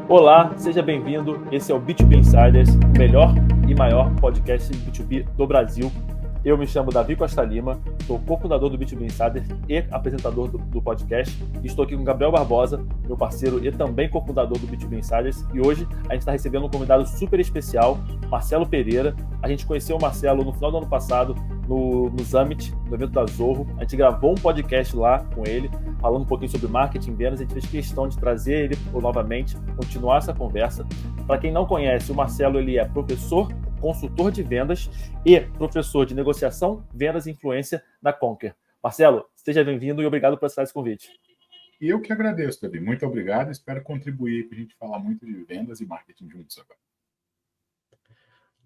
Olá, seja bem-vindo. Esse é o B2B Insiders, o melhor e maior podcast de B2B do Brasil. Eu me chamo Davi Costa Lima, sou cofundador do B2B Insiders e apresentador do podcast. Estou aqui com o Gabriel Barbosa, meu parceiro e também cofundador do B2B Insiders. E hoje a gente está recebendo um convidado super especial, Marcelo Pereira. A gente conheceu o Marcelo no final do ano passado no Summit, no evento da Zorro. A gente gravou um podcast lá com ele, falando um pouquinho sobre marketing e vendas. A gente fez questão de trazer ele novamente, continuar essa conversa. Para quem não conhece, o Marcelo ele é professor, consultor de vendas e professor de negociação, vendas e influência na Conquer. Marcelo, seja bem-vindo e obrigado por aceitar esse convite. Eu que agradeço, Davi. Muito obrigado. Espero contribuir para a gente falar muito de vendas e marketing juntos agora.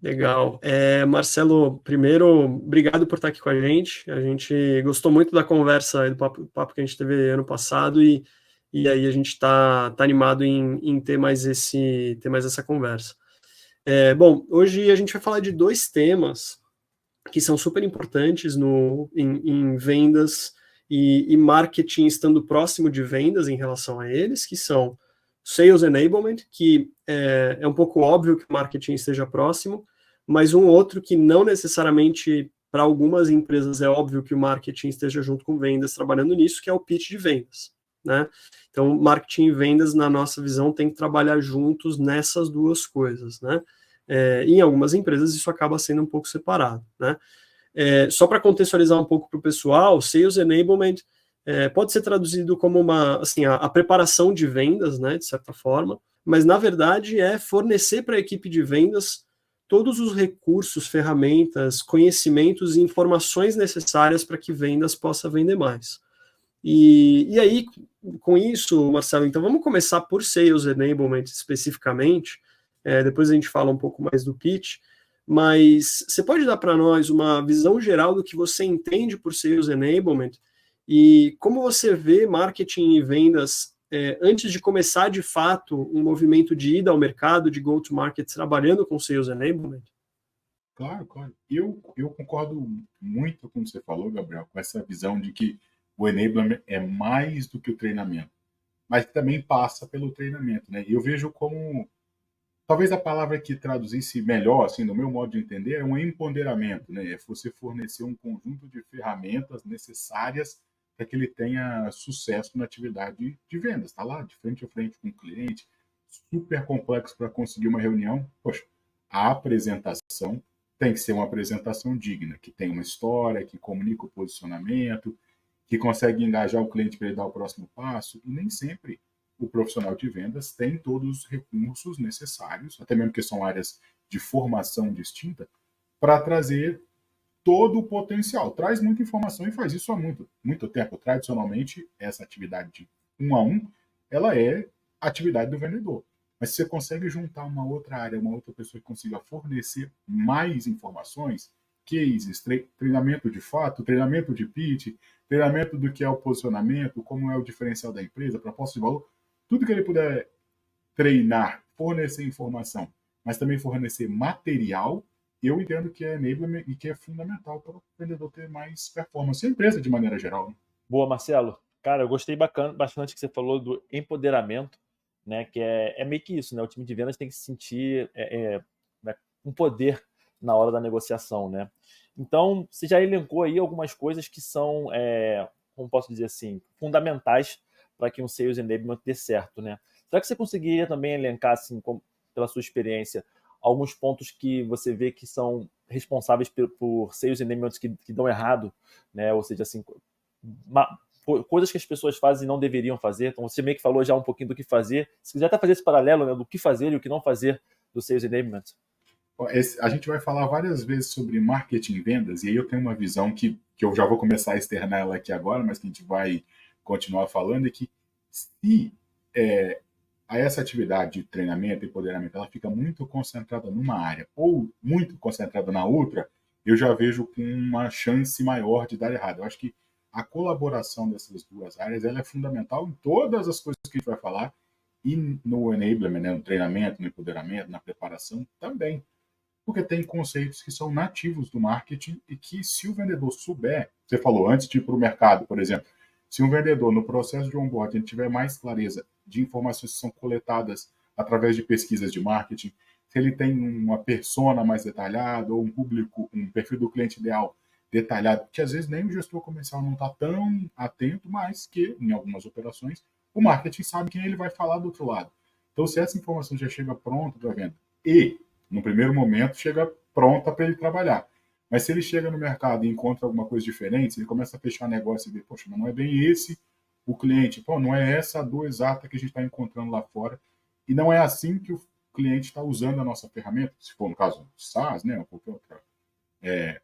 Legal. Marcelo, primeiro, obrigado por estar aqui com a gente. A gente gostou muito da conversa, do papo que a gente teve ano passado e aí a gente está animado em ter mais essa conversa. Bom, hoje a gente vai falar de dois temas que são super importantes em vendas e marketing estando próximo de vendas em relação a eles, que são Sales Enablement, que é um pouco óbvio que o marketing esteja próximo, mas um outro que não necessariamente para algumas empresas é óbvio que o marketing esteja junto com vendas trabalhando nisso, que é o pitch de vendas, né? Então, marketing e vendas, na nossa visão, tem que trabalhar juntos nessas duas coisas, né? Em algumas empresas isso acaba sendo um pouco separado, né? Só para contextualizar um pouco para o pessoal, Sales Enablement pode ser traduzido como a preparação de vendas, né, de certa forma, mas na verdade é fornecer para a equipe de vendas todos os recursos, ferramentas, conhecimentos e informações necessárias para que vendas possa vender mais. E aí, com isso, Marcelo, então vamos começar por Sales Enablement especificamente, depois a gente fala um pouco mais do pitch, mas você pode dar para nós uma visão geral do que você entende por Sales Enablement e como você vê marketing e vendas antes de começar de fato um movimento de ida ao mercado, de go-to-market, trabalhando com Sales Enablement? Claro. Eu concordo muito com o que você falou, Gabriel, com essa visão de que o enablement é mais do que o treinamento, mas que também passa pelo treinamento, né? E eu vejo como, talvez a palavra que traduzisse melhor, assim, no meu modo de entender, é um empoderamento, né? É você fornecer um conjunto de ferramentas necessárias para que ele tenha sucesso na atividade de vendas. Está lá, de frente a frente com o cliente, super complexo para conseguir uma reunião. Poxa, a apresentação tem que ser uma apresentação digna, que tem uma história, que comunica o posicionamento, que consegue engajar o cliente para ele dar o próximo passo, e nem sempre o profissional de vendas tem todos os recursos necessários, até mesmo que são áreas de formação distinta, para trazer todo o potencial. Traz muita informação e faz isso há muito tempo. Tradicionalmente, essa atividade de 1 a 1, ela é a atividade do vendedor. Mas se você consegue juntar uma outra área, uma outra pessoa que consiga fornecer mais informações, cases, treinamento de fato, treinamento de pitch, treinamento do que é o posicionamento, como é o diferencial da empresa, proposta de valor, tudo que ele puder treinar, fornecer informação, mas também fornecer material, eu entendo que é enablement e que é fundamental para o vendedor ter mais performance, e a empresa de maneira geral, né? Boa, Marcelo. Cara, eu gostei bastante que você falou do empoderamento, né? Que é meio que isso, né? O time de vendas tem que se sentir né, um poder na hora da negociação, né? Então, você já elencou aí algumas coisas que são, como posso dizer assim, fundamentais para que um Sales Enablement dê certo, né? Será que você conseguiria também elencar, assim, pela sua experiência, alguns pontos que você vê que são responsáveis por Sales Enablements que dão errado, né? Ou seja, assim, coisas que as pessoas fazem e não deveriam fazer. Então, você meio que falou já um pouquinho do que fazer. Se quiser até fazer esse paralelo, né, do que fazer e o que não fazer do Sales Enablement. A gente vai falar várias vezes sobre marketing e vendas, e aí eu tenho uma visão que eu já vou começar a externar ela aqui agora, mas que a gente vai continuar falando, é que se essa atividade de treinamento e empoderamento ela fica muito concentrada numa área ou muito concentrada na outra, eu já vejo com uma chance maior de dar errado. Eu acho que a colaboração dessas duas áreas ela é fundamental em todas as coisas que a gente vai falar, e no enablement, né, no treinamento, no empoderamento, na preparação também. Porque tem conceitos que são nativos do marketing e que, se o vendedor souber, você falou antes de ir para o mercado, por exemplo, Se um vendedor, no processo de onboarding, tiver mais clareza de informações que são coletadas através de pesquisas de marketing, se ele tem uma persona mais detalhada ou um público, um perfil do cliente ideal detalhado, que às vezes nem o gestor comercial não está tão atento, mas que, em algumas operações, o marketing sabe quem ele vai falar do outro lado. Então, se essa informação já chega pronta para a venda e, no primeiro momento, chega pronta para ele trabalhar. Mas se ele chega no mercado e encontra alguma coisa diferente, se ele começa a fechar negócio e vê, poxa, mas não é bem esse o cliente, pô, não é essa a dor exata que a gente está encontrando lá fora, e não é assim que o cliente está usando a nossa ferramenta, se for no caso SaaS, né, ou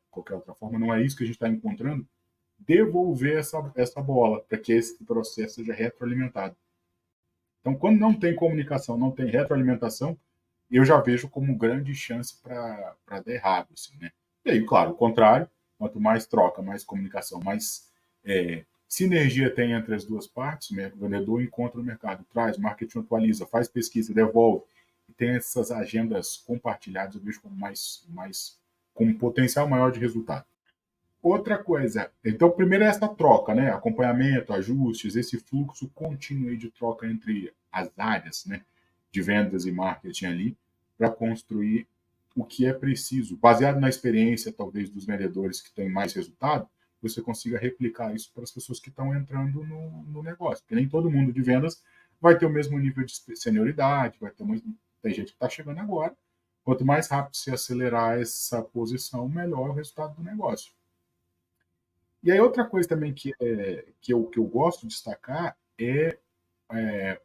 qualquer outra forma, não é isso que a gente está encontrando, devolver essa bola para que esse processo seja retroalimentado. Então, quando não tem comunicação, não tem retroalimentação, eu já vejo como grande chance para dar errado. Assim, né? E aí, claro, o contrário, quanto mais troca, mais comunicação, mais sinergia tem entre as duas partes, o vendedor encontra o mercado, traz, marketing atualiza, faz pesquisa, devolve, e tem essas agendas compartilhadas, eu vejo com um potencial maior de resultado. Outra coisa, então primeiro é essa troca, né? Acompanhamento, ajustes, esse fluxo contínuo de troca entre as áreas, né? De vendas e marketing ali, para construir o que é preciso. Baseado na experiência, talvez, dos vendedores que têm mais resultado, você consiga replicar isso para as pessoas que estão entrando no negócio. Porque nem todo mundo de vendas vai ter o mesmo nível de senioridade, tem gente que está chegando agora. Quanto mais rápido se acelerar essa posição, melhor o resultado do negócio. E aí outra coisa também que eu gosto de destacar é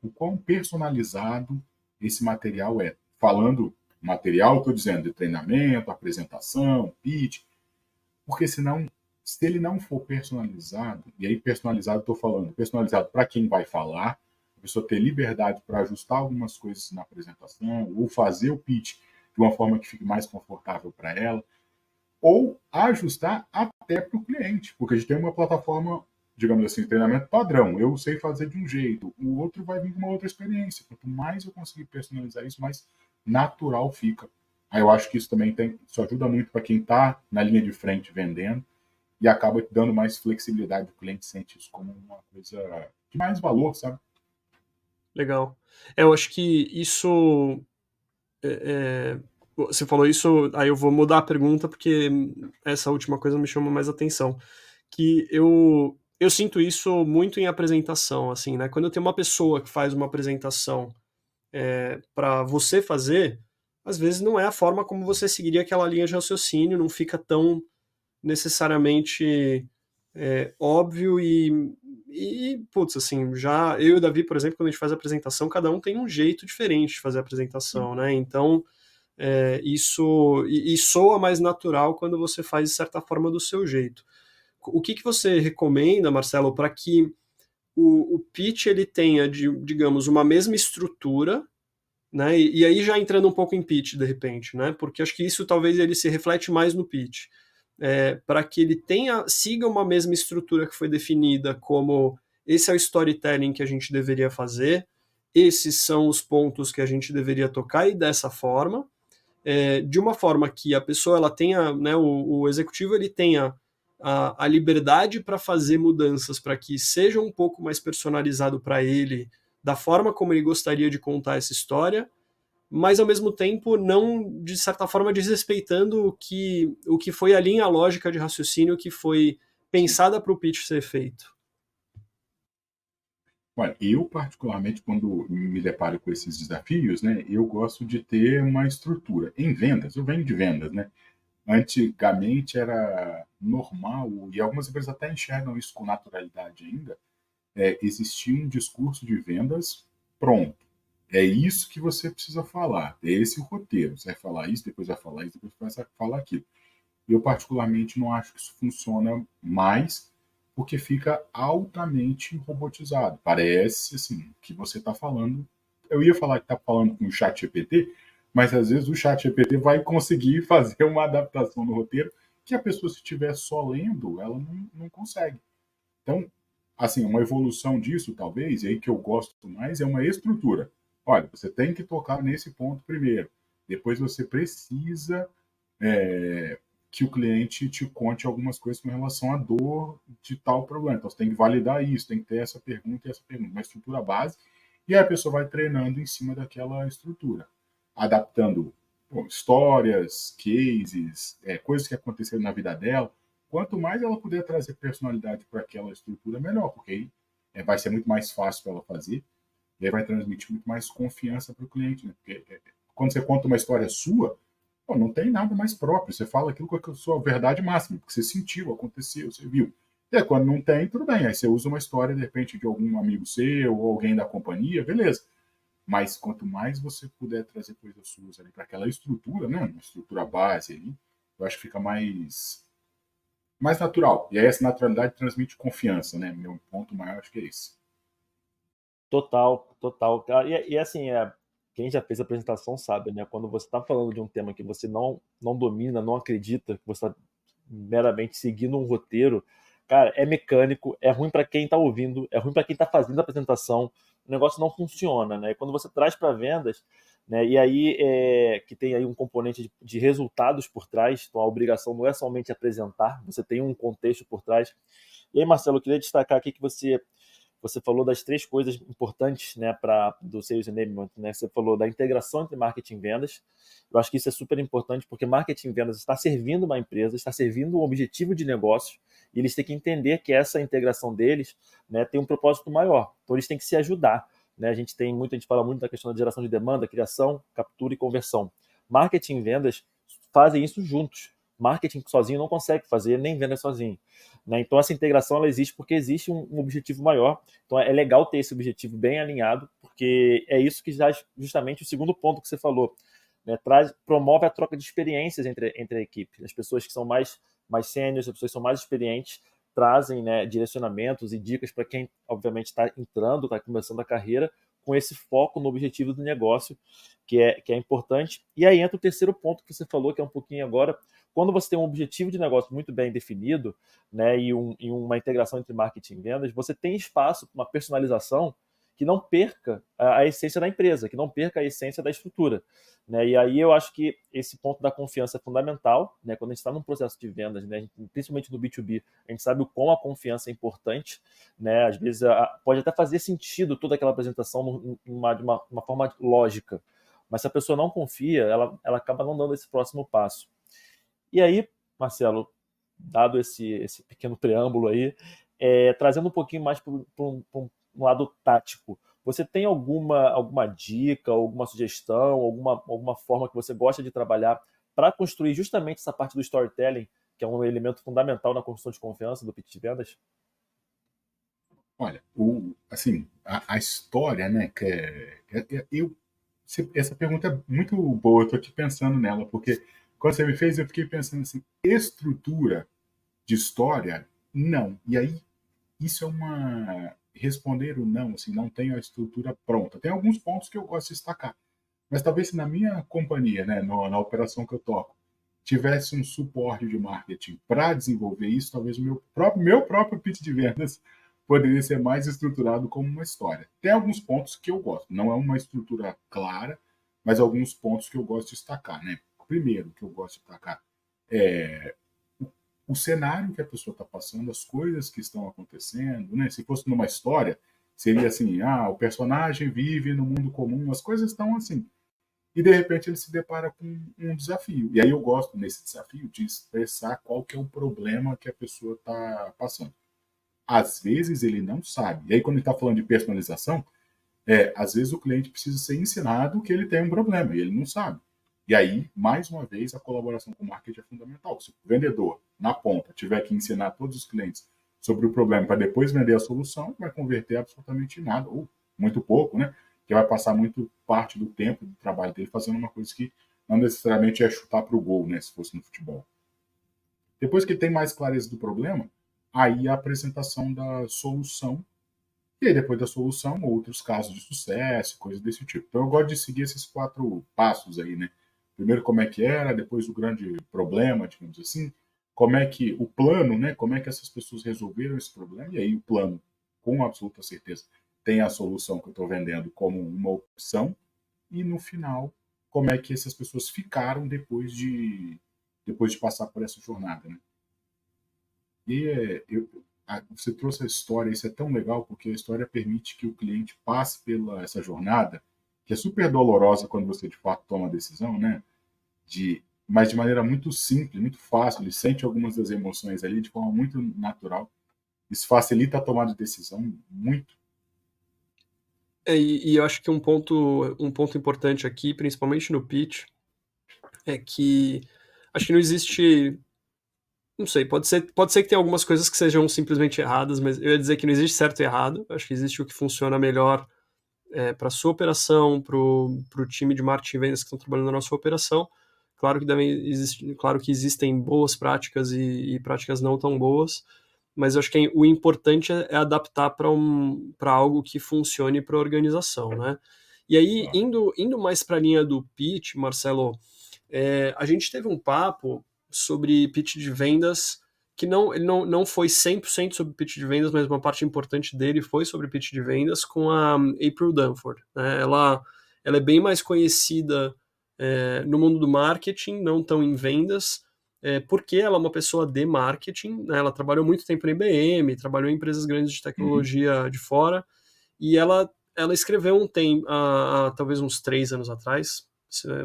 o quão personalizado esse material é. Falando material, estou dizendo de treinamento, apresentação, pitch, porque senão, se ele não for personalizado, e aí personalizado estou falando, personalizado para quem vai falar, a pessoa ter liberdade para ajustar algumas coisas na apresentação, ou fazer o pitch de uma forma que fique mais confortável para ela, ou ajustar até para o cliente, porque a gente tem uma plataforma, digamos assim, treinamento padrão. Eu sei fazer de um jeito, o outro vai vir com uma outra experiência. Quanto mais eu conseguir personalizar isso, mais natural fica. Aí eu acho que isso também isso ajuda muito para quem está na linha de frente vendendo e acaba dando mais flexibilidade. O cliente sente isso como uma coisa de mais valor, sabe? Legal. Eu acho que isso você falou isso, aí eu vou mudar a pergunta porque essa última coisa me chama mais atenção. Que eu sinto isso muito em apresentação, assim, né? Quando eu tenho uma pessoa que faz uma apresentação para você fazer, às vezes não é a forma como você seguiria aquela linha de raciocínio, não fica tão necessariamente óbvio putz, assim, já eu e o Davi, por exemplo, quando a gente faz a apresentação, cada um tem um jeito diferente de fazer a apresentação, né? Então, isso soa mais natural quando você faz de certa forma do seu jeito. O que você recomenda, Marcelo, para que o pitch ele tenha, digamos, uma mesma estrutura, né? E aí já entrando um pouco em pitch, de repente, né? Porque acho que isso talvez ele se reflete mais no pitch. Para que ele siga uma mesma estrutura que foi definida como esse é o storytelling que a gente deveria fazer, esses são os pontos que a gente deveria tocar e dessa forma, de uma forma que a pessoa ela tenha, né, o executivo ele tenha a liberdade para fazer mudanças para que seja um pouco mais personalizado para ele, da forma como ele gostaria de contar essa história, mas ao mesmo tempo não, de certa forma, desrespeitando o que foi a linha lógica de raciocínio que foi pensada para o pitch ser feito. Olha, eu particularmente, quando me deparo com esses desafios, né, eu gosto de ter uma estrutura. Em vendas, eu venho de vendas, né? Antigamente era normal, e algumas empresas até enxergam isso com naturalidade ainda, existia um discurso de vendas pronto. É isso que você precisa falar, é esse o roteiro. Você vai falar isso, depois vai falar isso, depois vai falar aquilo. Eu, particularmente, não acho que isso funciona mais, porque fica altamente robotizado. Parece, assim, que você está falando... Eu ia falar que está falando com o chat GPT, mas às vezes o chat GPT vai conseguir fazer uma adaptação no roteiro que a pessoa, se estiver só lendo, ela não consegue. Então, assim, uma evolução disso, talvez, e aí que eu gosto mais, é uma estrutura. Olha, você tem que tocar nesse ponto primeiro. Depois você precisa que o cliente te conte algumas coisas com relação à dor de tal problema. Então, você tem que validar isso, tem que ter essa pergunta e essa pergunta, uma estrutura base, e aí a pessoa vai treinando em cima daquela estrutura, adaptando histórias, cases, coisas que aconteceram na vida dela. Quanto mais ela puder trazer personalidade para aquela estrutura, melhor, porque aí vai ser muito mais fácil para ela fazer, e aí vai transmitir muito mais confiança para o cliente, né? Porque quando você conta uma história sua, não tem nada mais próprio. Você fala aquilo com a sua verdade máxima, porque você sentiu, aconteceu, você viu. E aí, quando não tem, tudo bem. Aí você usa uma história, de repente, de algum amigo seu ou alguém da companhia, beleza. Mas quanto mais você puder trazer coisas suas ali para aquela estrutura, né? Uma estrutura base ali, eu acho que fica mais natural. E aí essa naturalidade transmite confiança, né? Meu ponto maior acho que é esse. Total, total. Cara, e assim, quem já fez a apresentação sabe, né? Quando você está falando de um tema que você não domina, não acredita, que você está meramente seguindo um roteiro, cara, é mecânico, é ruim para quem está ouvindo, é ruim para quem está fazendo a apresentação, o negócio não funciona, né? E quando você traz para vendas, né? E aí que tem aí um componente de resultados por trás, então a obrigação não é somente apresentar, você tem um contexto por trás. E aí, Marcelo, eu queria destacar aqui que você falou das três coisas importantes, né, do Sales Enablement, né? Você falou da integração entre marketing e vendas. Eu acho que isso é super importante porque marketing e vendas está servindo uma empresa, está servindo um objetivo de negócio e eles têm que entender que essa integração deles, né, tem um propósito maior. Então eles têm que se ajudar, né? A gente fala muito da questão da geração de demanda, criação, captura e conversão. Marketing e vendas fazem isso juntos. Marketing sozinho não consegue fazer, nem venda sozinho. Né? Então essa integração ela existe porque existe um objetivo maior. Então é legal ter esse objetivo bem alinhado, porque é isso que já justamente o segundo ponto que você falou, né? Promove a troca de experiências entre a equipe. As pessoas que são mais sêniores, as pessoas que são mais experientes, trazem, né, direcionamentos e dicas para quem, obviamente, está entrando, está começando a carreira, com esse foco no objetivo do negócio, que é importante. E aí entra o terceiro ponto que você falou, que é um pouquinho agora, quando você tem um objetivo de negócio muito bem definido, né, e uma integração entre marketing e vendas, você tem espaço para uma personalização que não perca a essência da empresa, que não perca a essência da estrutura. Né? E aí eu acho que esse ponto da confiança é fundamental, né? Quando a gente está num processo de vendas, né? Principalmente no B2B, a gente sabe o quão a confiança é importante. Né? Às vezes pode até fazer sentido toda aquela apresentação de uma forma lógica, mas se a pessoa não confia, ela acaba não dando esse próximo passo. E aí, Marcelo, dado esse pequeno preâmbulo aí, trazendo um pouquinho mais para um lado tático, você tem alguma dica, alguma sugestão, alguma forma que você gosta de trabalhar para construir justamente essa parte do storytelling, que é um elemento fundamental na construção de confiança do pitch de vendas? Olha, assim, a história, né, essa pergunta é muito boa, eu estou aqui pensando nela, porque quando você me fez, eu fiquei pensando assim, estrutura de história, não. E aí, isso é responder o não, assim, não tenho a estrutura pronta. Tem alguns pontos que eu gosto de destacar, mas talvez se na minha companhia, né, na operação que eu toco, tivesse um suporte de marketing para desenvolver isso, talvez o meu próprio pitch de vendas poderia ser mais estruturado como uma história. Tem alguns pontos que eu gosto, não é uma estrutura clara, mas alguns pontos que eu gosto de destacar, né? Primeiro que eu gosto de destacar é o cenário que a pessoa está passando, as coisas que estão acontecendo, né? Se fosse numa história, seria assim, o personagem vive no mundo comum, as coisas estão assim. E de repente ele se depara com um desafio. E aí eu gosto nesse desafio de expressar qual que é o problema que a pessoa está passando. Às vezes ele não sabe. E aí quando ele está falando de personalização, às vezes o cliente precisa ser ensinado que ele tem um problema e ele não sabe. E aí, mais uma vez, a colaboração com o marketing é fundamental. Se o vendedor, na ponta, tiver que ensinar todos os clientes sobre o problema para depois vender a solução, vai converter absolutamente nada, ou muito pouco, né? Que vai passar muito parte do tempo do trabalho dele fazendo uma coisa que não necessariamente é chutar para o gol, né? Se fosse no futebol. Depois que tem mais clareza do problema, aí a apresentação da solução. E aí, depois da solução, outros casos de sucesso, coisas desse tipo. Então, eu gosto de seguir esses 4 passos aí, né? Primeiro, como é que era, depois o grande problema, digamos assim, como é que o plano, né? Como é que essas pessoas resolveram esse problema, e aí o plano, com absoluta certeza, tem a solução que eu estou vendendo como uma opção, e no final, como é que essas pessoas ficaram depois depois de passar por essa jornada, né? E você trouxe a história, isso é tão legal, porque a história permite que o cliente passe pela essa jornada, que é super dolorosa quando você de fato toma a decisão, né? Mas de maneira muito simples, muito fácil, ele sente algumas das emoções ali de forma muito natural. Isso facilita a tomada de decisão muito. E eu acho que um ponto importante aqui, principalmente no pitch, é que acho que não existe. Não sei, pode ser que tenha algumas coisas que sejam simplesmente erradas, mas eu ia dizer que não existe certo e errado. Acho que existe o que funciona melhor para a sua operação, para o time de marketing e vendas que estão trabalhando na nossa operação. Claro que existem boas práticas e práticas não tão boas, mas eu acho que o importante é adaptar para algo que funcione para a organização, né? E aí, indo mais para a linha do pitch, Marcelo, a gente teve um papo sobre pitch de vendas que ele não foi 100% sobre pitch de vendas, mas uma parte importante dele foi sobre pitch de vendas com a April Dunford, né? Ela é bem mais conhecida no mundo do marketing, não tão em vendas, porque ela é uma pessoa de marketing, né? Ela trabalhou muito tempo na IBM, trabalhou em empresas grandes de tecnologia de fora, e ela escreveu há talvez uns 3 anos atrás,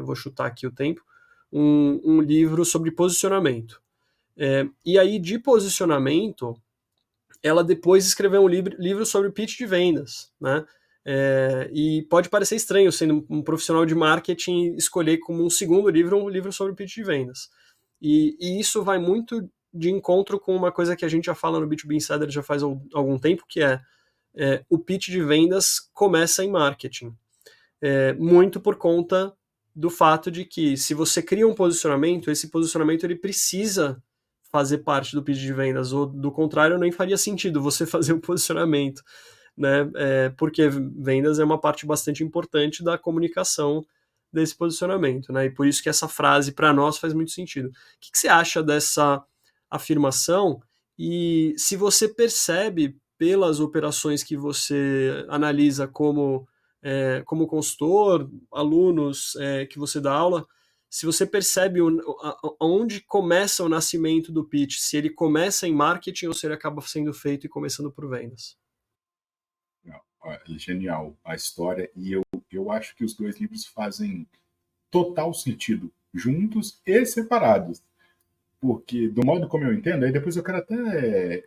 vou chutar aqui o tempo, um livro sobre posicionamento. E aí, de posicionamento, ela depois escreveu um livro sobre pitch de vendas, né? E pode parecer estranho, sendo um profissional de marketing, escolher como um segundo livro um livro sobre pitch de vendas. E isso vai muito de encontro com uma coisa que a gente já fala no B2B Insider já faz algum tempo, que o pitch de vendas começa em marketing. Muito por conta do fato de que se você cria um posicionamento, esse posicionamento ele precisa fazer parte do pitch de vendas, ou do contrário, nem faria sentido você fazer um posicionamento, né? Porque vendas é uma parte bastante importante da comunicação desse posicionamento, né? E por isso que essa frase para nós faz muito sentido. O que você acha dessa afirmação? E se você percebe pelas operações que você analisa como consultor, alunos que você dá aula, se você percebe onde começa o nascimento do pitch, se ele começa em marketing ou se ele acaba sendo feito e começando por vendas. Genial a história, e eu acho que os dois livros fazem total sentido, juntos e separados, porque do modo como eu entendo, aí depois eu quero até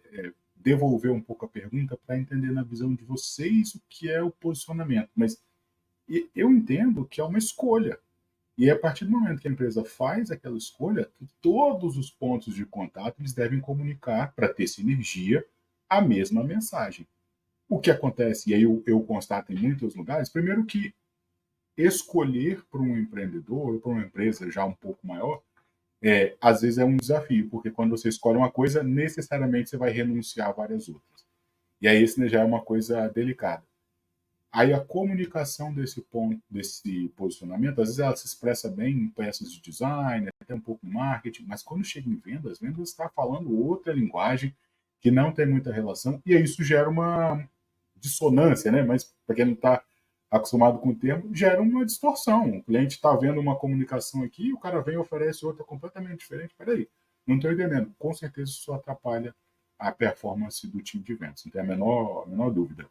devolver um pouco a pergunta para entender na visão de vocês o que é o posicionamento, mas eu entendo que é uma escolha. E a partir do momento que a empresa faz aquela escolha, todos os pontos de contato eles devem comunicar, para ter sinergia, a mesma mensagem. O que acontece, e aí eu constato em muitos lugares, primeiro que escolher para um empreendedor ou para uma empresa já um pouco maior, às vezes é um desafio, porque quando você escolhe uma coisa, necessariamente você vai renunciar a várias outras. E aí esse já é uma coisa delicada. Aí a comunicação desse posicionamento, às vezes ela se expressa bem em peças de design, até um pouco em marketing, mas quando chega em vendas está falando outra linguagem que não tem muita relação, e aí isso gera uma dissonância, né? Mas para quem não está acostumado com o termo, gera uma distorção. O cliente está vendo uma comunicação aqui, o cara vem e oferece outra completamente diferente. Peraí, não estou entendendo. Com certeza isso atrapalha a performance do time de vendas, não tem a menor dúvida.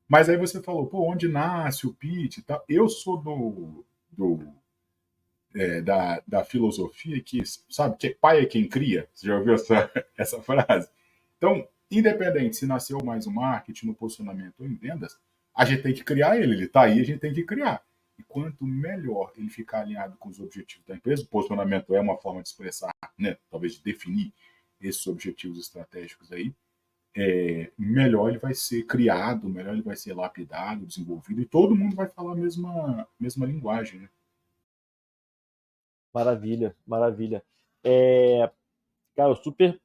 Mas aí você falou, onde nasce o pitch e tal. Eu sou da filosofia que, sabe, que pai é quem cria. Você já ouviu essa frase? Então, independente se nasceu mais o marketing, no posicionamento ou em vendas, a gente tem que criar ele está aí, a gente tem que criar. E quanto melhor ele ficar alinhado com os objetivos da empresa, o posicionamento é uma forma de expressar, né, talvez de definir esses objetivos estratégicos aí, melhor ele vai ser criado, melhor ele vai ser lapidado, desenvolvido, e todo mundo vai falar a mesma linguagem, né? Maravilha, maravilha. Cara, eu super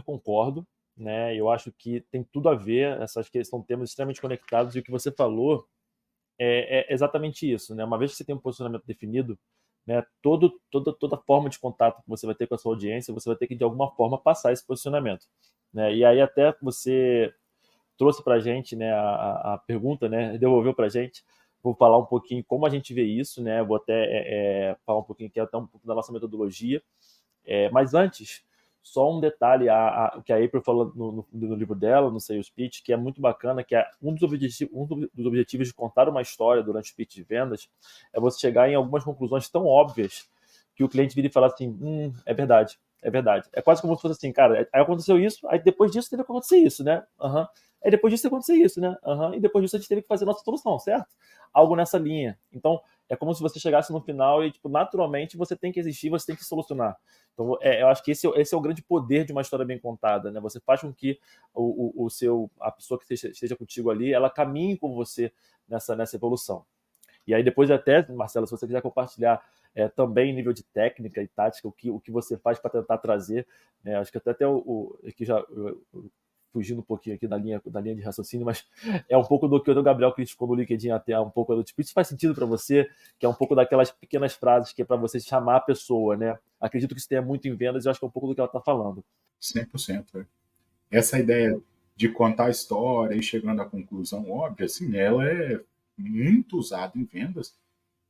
concordo, né? Eu acho que tem tudo a ver, essas que são temas extremamente conectados, e o que você falou é exatamente isso, né? Uma vez que você tem um posicionamento definido, né, toda forma de contato que você vai ter com a sua audiência, você vai ter que, de alguma forma, passar esse posicionamento, né? E aí até você trouxe para a gente, né, a pergunta, né, devolveu para a gente vou falar um pouquinho como a gente vê isso, né? Vou até falar um pouquinho aqui, até um pouco da nossa metodologia. Mas antes, só um detalhe, que a April falou no livro dela, no Sales Pitch, que é muito bacana, que é um dos objetivos de contar uma história durante o pitch de vendas é você chegar em algumas conclusões tão óbvias que o cliente vira e fala assim, é verdade, é verdade. É quase como se fosse assim, cara, aí aconteceu isso, aí depois disso teve que acontecer isso, né? Aí depois disso teve que acontecer isso, né? E depois disso a gente teve que fazer a nossa solução, certo? Algo nessa linha. Então, é como se você chegasse no final e, tipo, naturalmente você tem que existir, você tem que solucionar. Então, eu acho que esse é o grande poder de uma história bem contada, né? Você faz com que a pessoa que esteja contigo ali, ela caminhe com você nessa evolução. E aí depois até, Marcelo, se você quiser compartilhar também nível de técnica e tática, o que você faz para tentar trazer, né? Acho que até aqui já fugindo um pouquinho aqui da linha de raciocínio, mas é um pouco do que o Gabriel criticou no LinkedIn até, um pouco do tipo, isso faz sentido para você, que é um pouco daquelas pequenas frases que é para você chamar a pessoa, né? Acredito que isso tenha muito em vendas e eu acho que é um pouco do que ela está falando. 100%. Essa ideia de contar a história e chegando à conclusão óbvia, assim, ela é muito usada em vendas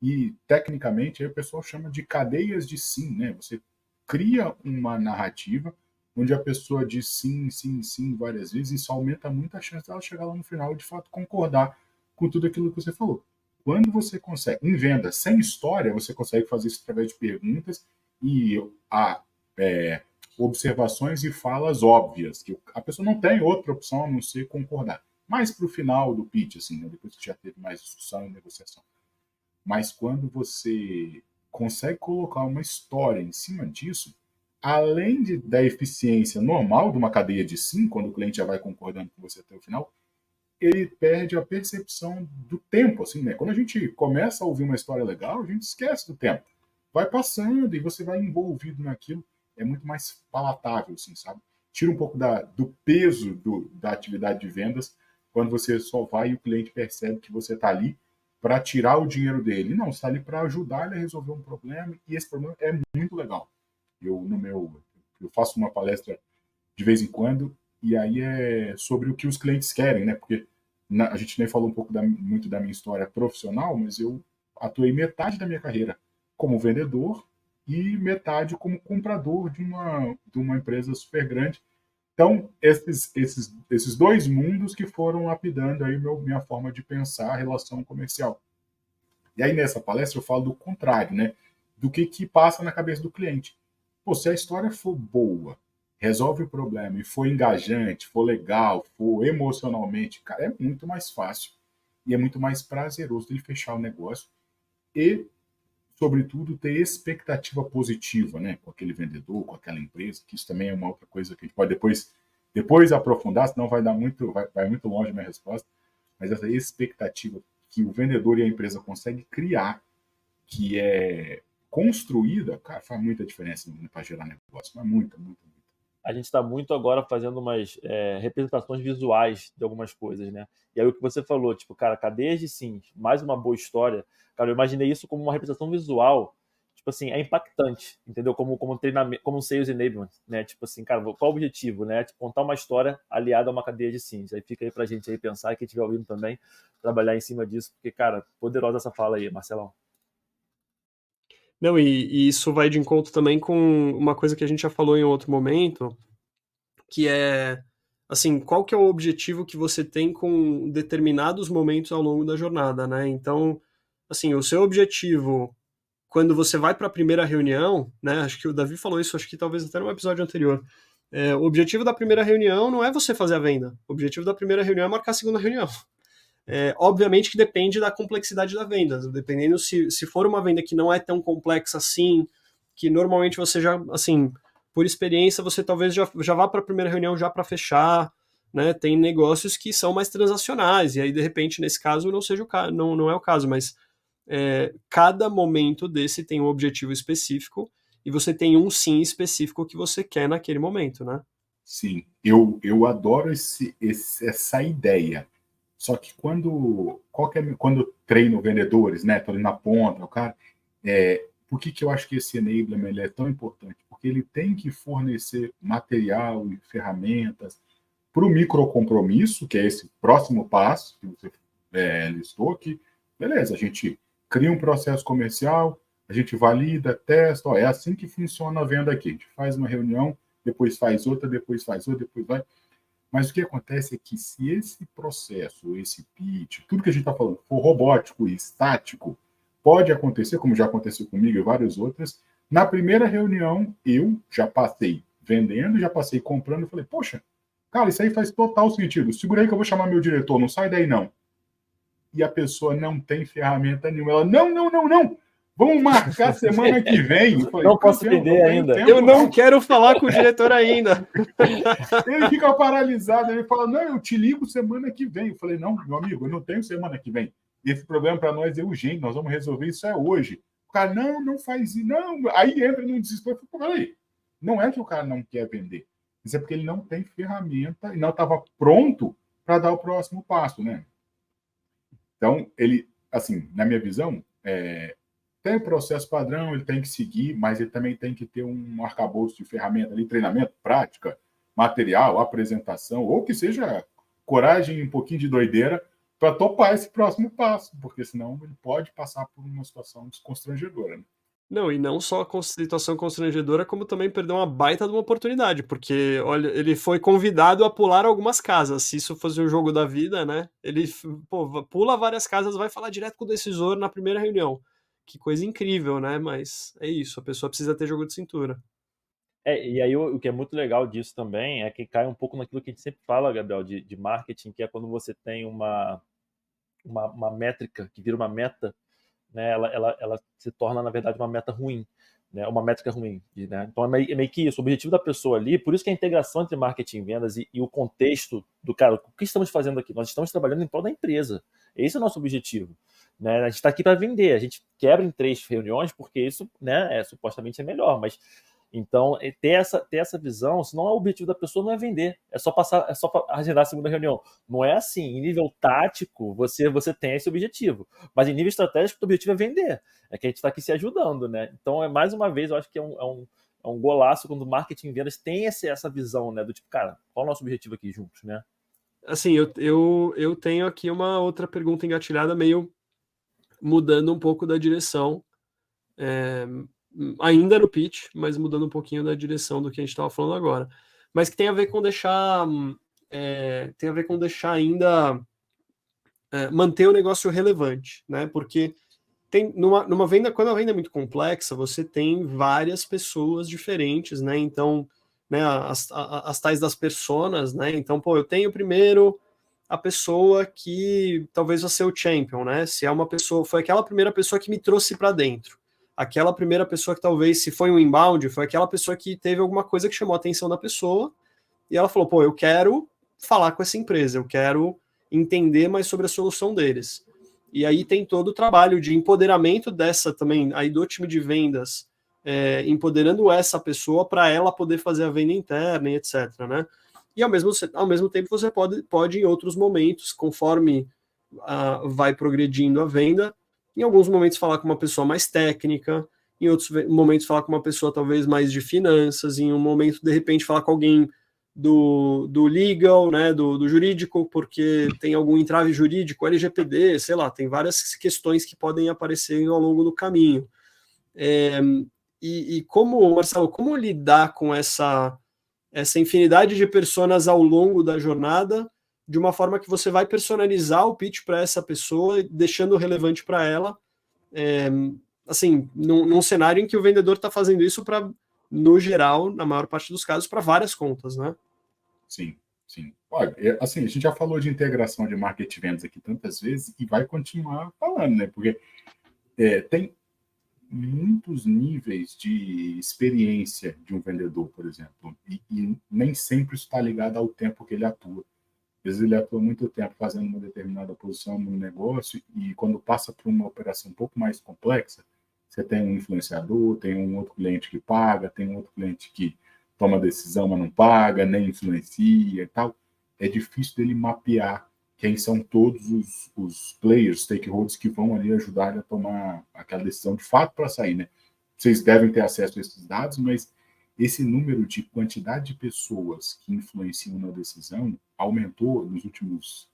e, tecnicamente, aí o pessoal chama de cadeias de sim, né? Você cria uma narrativa onde a pessoa diz sim, sim, sim várias vezes, e isso aumenta muito a chance dela chegar lá no final e, de fato, concordar com tudo aquilo que você falou. Quando você consegue, em venda, sem história, você consegue fazer isso através de perguntas e observações e falas óbvias, que a pessoa não tem outra opção a não ser concordar. Mais para o final do pitch, assim, né? Depois que já teve mais discussão e negociação. Mas quando você consegue colocar uma história em cima disso, além da eficiência normal de uma cadeia de sim, quando o cliente já vai concordando com você até o final, ele perde a percepção do tempo, assim, né? Quando a gente começa a ouvir uma história legal, a gente esquece do tempo. Vai passando e você vai envolvido naquilo, é muito mais palatável, assim, sabe? Tira um pouco do peso da atividade de vendas quando você só vai e o cliente percebe que você está ali para tirar o dinheiro dele. Não, você está ali para ajudar ele a resolver um problema e esse problema é muito legal. Eu faço uma palestra de vez em quando e aí é sobre o que os clientes querem, né? Porque a gente nem falou um pouco muito da minha história profissional, mas eu atuei metade da minha carreira como vendedor e metade como comprador de uma empresa super grande. Então, esses dois mundos que foram lapidando aí minha forma de pensar a relação comercial. E aí, nessa palestra, eu falo do contrário, né? Do que passa na cabeça do cliente. Pô, se a história for boa, resolve o problema e for engajante, for legal, for emocionalmente, cara, é muito mais fácil e é muito mais prazeroso ele fechar o negócio e, sobretudo, ter expectativa positiva, né, com aquele vendedor, com aquela empresa, que isso também é uma outra coisa que a gente pode depois aprofundar, senão vai muito longe a minha resposta, mas essa expectativa que o vendedor e a empresa conseguem criar, que é construída, cara, faz muita diferença para gerar negócio, mas muita. A gente está muito agora fazendo umas representações visuais de algumas coisas, né? E aí o que você falou, tipo, cara, cadeias de sims, mais uma boa história. Cara, eu imaginei isso como uma representação visual, tipo assim, é impactante, entendeu? Como treinamento, como um sales enablement, né? Tipo assim, cara, qual o objetivo, né? Tipo, contar uma história aliada a uma cadeia de sims. Aí fica aí pra gente aí pensar, e quem estiver ouvindo também, trabalhar em cima disso, porque, cara, poderosa essa fala aí, Marcelão. Não, e isso vai de encontro também com uma coisa que a gente já falou em outro momento, que é, assim, qual que é o objetivo que você tem com determinados momentos ao longo da jornada, né? Então, assim, o seu objetivo, quando você vai para a primeira reunião, né? Acho que o Davi falou isso, acho que talvez até no episódio anterior. O objetivo da primeira reunião não é você fazer a venda. O objetivo da primeira reunião é marcar a segunda reunião. Obviamente que depende da complexidade da venda. Dependendo se for uma venda que não é tão complexa assim, que normalmente você já, assim, por experiência, você talvez já vá para a primeira reunião já para fechar, né? Tem negócios que são mais transacionais, e aí, de repente, nesse caso, não é o caso, mas cada momento desse tem um objetivo específico e você tem um sim específico que você quer naquele momento, né? Sim, eu adoro essa ideia. Só que quando eu treino vendedores, né, tô ali na ponta, o cara, por que eu acho que esse enablement ele é tão importante? Porque ele tem que fornecer material e ferramentas para o microcompromisso, que é esse próximo passo que você listou aqui, Beleza, a gente cria um processo comercial, a gente valida, testa, é assim que funciona a venda aqui. A gente faz uma reunião, depois faz outra, depois faz outra, depois vai. Mas o que acontece é que se esse processo, esse pitch, tudo que a gente está falando, for robótico e estático, pode acontecer, como já aconteceu comigo e várias outras. Na primeira reunião, eu já passei vendendo, já passei comprando, eu falei, poxa, cara, isso aí faz total sentido. Segura aí que eu vou chamar meu diretor, não sai daí não. E a pessoa não tem ferramenta nenhuma. Ela, não. Vamos marcar semana que vem. Eu falei, não posso entender ainda. Eu não quero falar com o diretor ainda. Ele fica paralisado. Ele fala, não, eu te ligo semana que vem. Eu falei, não, meu amigo, eu não tenho semana que vem. Esse problema para nós é urgente. Nós vamos resolver isso hoje. O cara, não faz isso. Não. Aí entra num desespero. Eu falei, peraí, não é que o cara não quer vender. Isso é porque ele não tem ferramenta e não estava pronto para dar o próximo passo, né? Então, ele, assim, na minha visão, tem o processo padrão, ele tem que seguir, mas ele também tem que ter um arcabouço de ferramenta ali, treinamento, prática, material, apresentação, ou que seja coragem e um pouquinho de doideira para topar esse próximo passo, porque senão ele pode passar por uma situação constrangedora, né? Não, e não só a situação constrangedora, como também perdeu uma baita de uma oportunidade, porque, olha, ele foi convidado a pular algumas casas. Se isso fosse um jogo da vida, né? Ele pula várias casas, vai falar direto com o decisor na primeira reunião. Que coisa incrível, né? Mas é isso, a pessoa precisa ter jogo de cintura. E aí o que é muito legal disso também é que cai um pouco naquilo que a gente sempre fala, Gabriel, de marketing, que é quando você tem uma métrica que vira uma meta, né, ela se torna, na verdade, uma meta ruim, né, uma métrica ruim. Né? Então é meio que isso, o objetivo da pessoa ali, por isso que a integração entre marketing e vendas e o contexto do cara, o que estamos fazendo aqui? Nós estamos trabalhando em prol da empresa. Esse é o nosso objetivo. Né? A gente está aqui para vender, a gente quebra em 3 reuniões porque isso, né, supostamente é melhor, mas então, ter essa visão, senão o objetivo da pessoa não é vender, é só agendar a segunda reunião. Não é assim. Em nível tático, você tem esse objetivo. Mas em nível estratégico, o objetivo é vender. É que a gente está aqui se ajudando, né? Então, mais uma vez, eu acho que é um golaço quando o marketing e vendas tem essa visão, né? Do tipo, cara, qual é o nosso objetivo aqui juntos, né? Assim, eu tenho aqui uma outra pergunta engatilhada, meio mudando um pouco da direção. Ainda no pitch, mas mudando um pouquinho da direção do que a gente estava falando agora. Mas que tem a ver com deixar ainda manter o negócio relevante, né? Porque tem numa venda, quando a venda é muito complexa, você tem várias pessoas diferentes, né? Então, né, as tais das personas, né? Então, eu tenho primeiro a pessoa que talvez vai ser o champion, né? Se é uma pessoa, foi aquela primeira pessoa que me trouxe para dentro. Aquela primeira pessoa que talvez, se foi um inbound, foi aquela pessoa que teve alguma coisa que chamou a atenção da pessoa e ela falou, eu quero falar com essa empresa, eu quero entender mais sobre a solução deles. E aí tem todo o trabalho de empoderamento dessa também, aí do time de vendas, empoderando essa pessoa para ela poder fazer a venda interna e etc, né? E ao mesmo tempo você pode em outros momentos, conforme vai progredindo a venda, em alguns momentos falar com uma pessoa mais técnica, em outros momentos falar com uma pessoa talvez mais de finanças, em um momento de repente falar com alguém do legal, né, do jurídico, porque tem algum entrave jurídico, LGPD, sei lá, tem várias questões que podem aparecer ao longo do caminho. E como, Marcelo, como lidar com essa infinidade de personas ao longo da jornada, de uma forma que você vai personalizar o pitch para essa pessoa, deixando relevante para ela, assim, num cenário em que o vendedor está fazendo isso para, no geral, na maior parte dos casos, para várias contas, né? Sim. Olha, assim, a gente já falou de integração de marketing e vendas aqui tantas vezes e vai continuar falando, né? Porque tem muitos níveis de experiência de um vendedor, por exemplo, e nem sempre isso está ligado ao tempo que ele atua. Às vezes ele atua muito tempo fazendo uma determinada posição no negócio e quando passa por uma operação um pouco mais complexa, você tem um influenciador, tem um outro cliente que paga, tem um outro cliente que toma decisão, mas não paga, nem influencia e tal. É difícil dele mapear quem são todos os players, stakeholders que vão ali ajudar ele a tomar aquela decisão de fato para sair, né? Vocês devem ter acesso a esses dados, mas esse número de quantidade de pessoas que influenciam na decisão aumentou nos últimos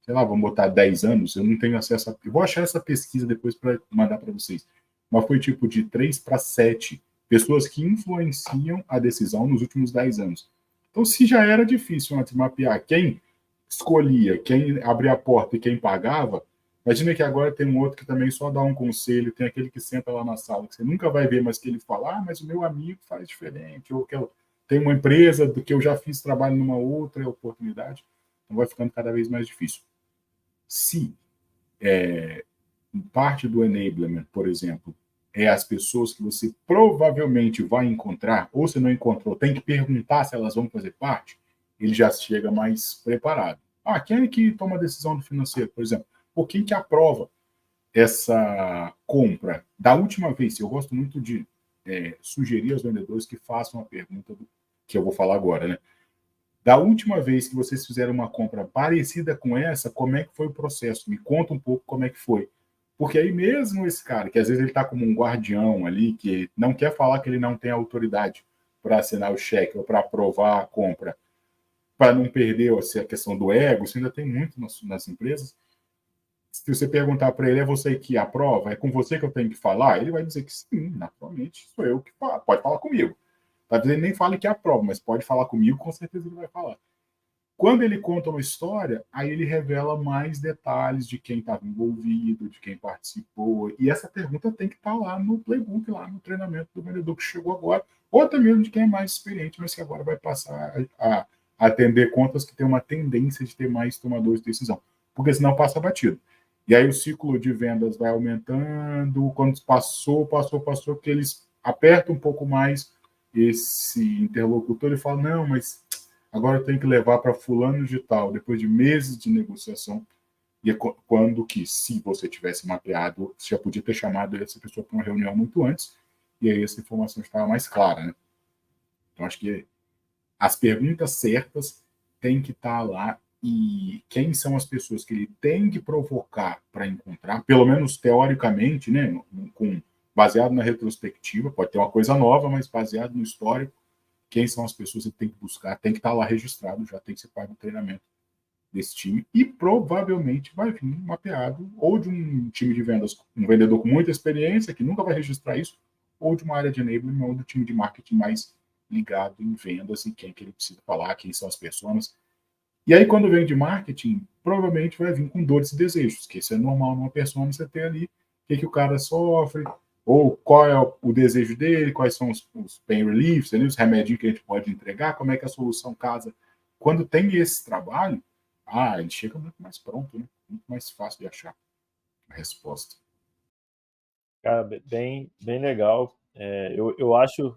sei lá, vamos botar 10 anos, eu não tenho acesso a... Eu vou achar essa pesquisa depois para mandar para vocês. Mas foi tipo de 3 para 7 pessoas que influenciam a decisão nos últimos 10 anos. Então, se já era difícil antes mapear quem escolhia, quem abria a porta e quem pagava, imagina que agora tem um outro que também só dá um conselho, tem aquele que senta lá na sala, que você nunca vai ver, mas que ele fala, mas o meu amigo faz diferente, ou que tem uma empresa do que eu já fiz trabalho numa outra oportunidade. Então vai ficando cada vez mais difícil. Se parte do enablement, por exemplo, é as pessoas que você provavelmente vai encontrar, ou se não encontrou, tem que perguntar se elas vão fazer parte, ele já chega mais preparado. Quem é que toma a decisão do financeiro, por exemplo? Ou quem que aprova essa compra? Da última vez, eu gosto muito de sugerir aos vendedores que façam a pergunta que eu vou falar agora, né? Da última vez que vocês fizeram uma compra parecida com essa, como é que foi o processo? Me conta um pouco como é que foi. Porque aí mesmo esse cara, que às vezes ele está como um guardião ali, que não quer falar que ele não tem autoridade para assinar o cheque ou para aprovar a compra, para não perder a questão do ego, isso ainda tem muito nas empresas. Se você perguntar para ele, é você que aprova? É com você que eu tenho que falar? Ele vai dizer que sim, naturalmente, sou eu que falo. Pode falar comigo. Talvez ele nem fale que aprova, mas pode falar comigo, com certeza ele vai falar. Quando ele conta uma história, aí ele revela mais detalhes de quem estava envolvido, de quem participou. E essa pergunta tem que estar lá no playbook, lá no treinamento do vendedor que chegou agora, ou até mesmo de quem é mais experiente, mas que agora vai passar a atender contas que tem uma tendência de ter mais tomadores de decisão. Porque senão passa batido. E aí o ciclo de vendas vai aumentando, quando passou, que eles apertam um pouco mais esse interlocutor e falam, não, mas agora eu tenho que levar para fulano de tal, depois de meses de negociação, e é quando que, se você tivesse mapeado, você já podia ter chamado essa pessoa para uma reunião muito antes, e aí essa informação estava mais clara, né? Então, acho que as perguntas certas têm que estar lá, e quem são as pessoas que ele tem que provocar para encontrar, pelo menos teoricamente, né, baseado na retrospectiva, pode ter uma coisa nova, mas baseado no histórico, quem são as pessoas que tem que buscar, tem que estar lá registrado, já tem que ser parte do treinamento desse time, e provavelmente vai vir mapeado ou de um time de vendas, um vendedor com muita experiência, que nunca vai registrar isso, ou de uma área de enablement, ou do time de marketing mais ligado em vendas e quem que ele precisa falar, quem são as pessoas. E aí, quando vem de marketing, provavelmente vai vir com dores e desejos, que isso é normal numa pessoa, você ter ali o que o cara sofre, ou qual é o desejo dele, quais são os pain reliefs, os remedinhos que a gente pode entregar, como é que a solução casa. Quando tem esse trabalho, ele chega muito mais pronto, né? Muito mais fácil de achar a resposta. Cara, bem legal. Eu acho,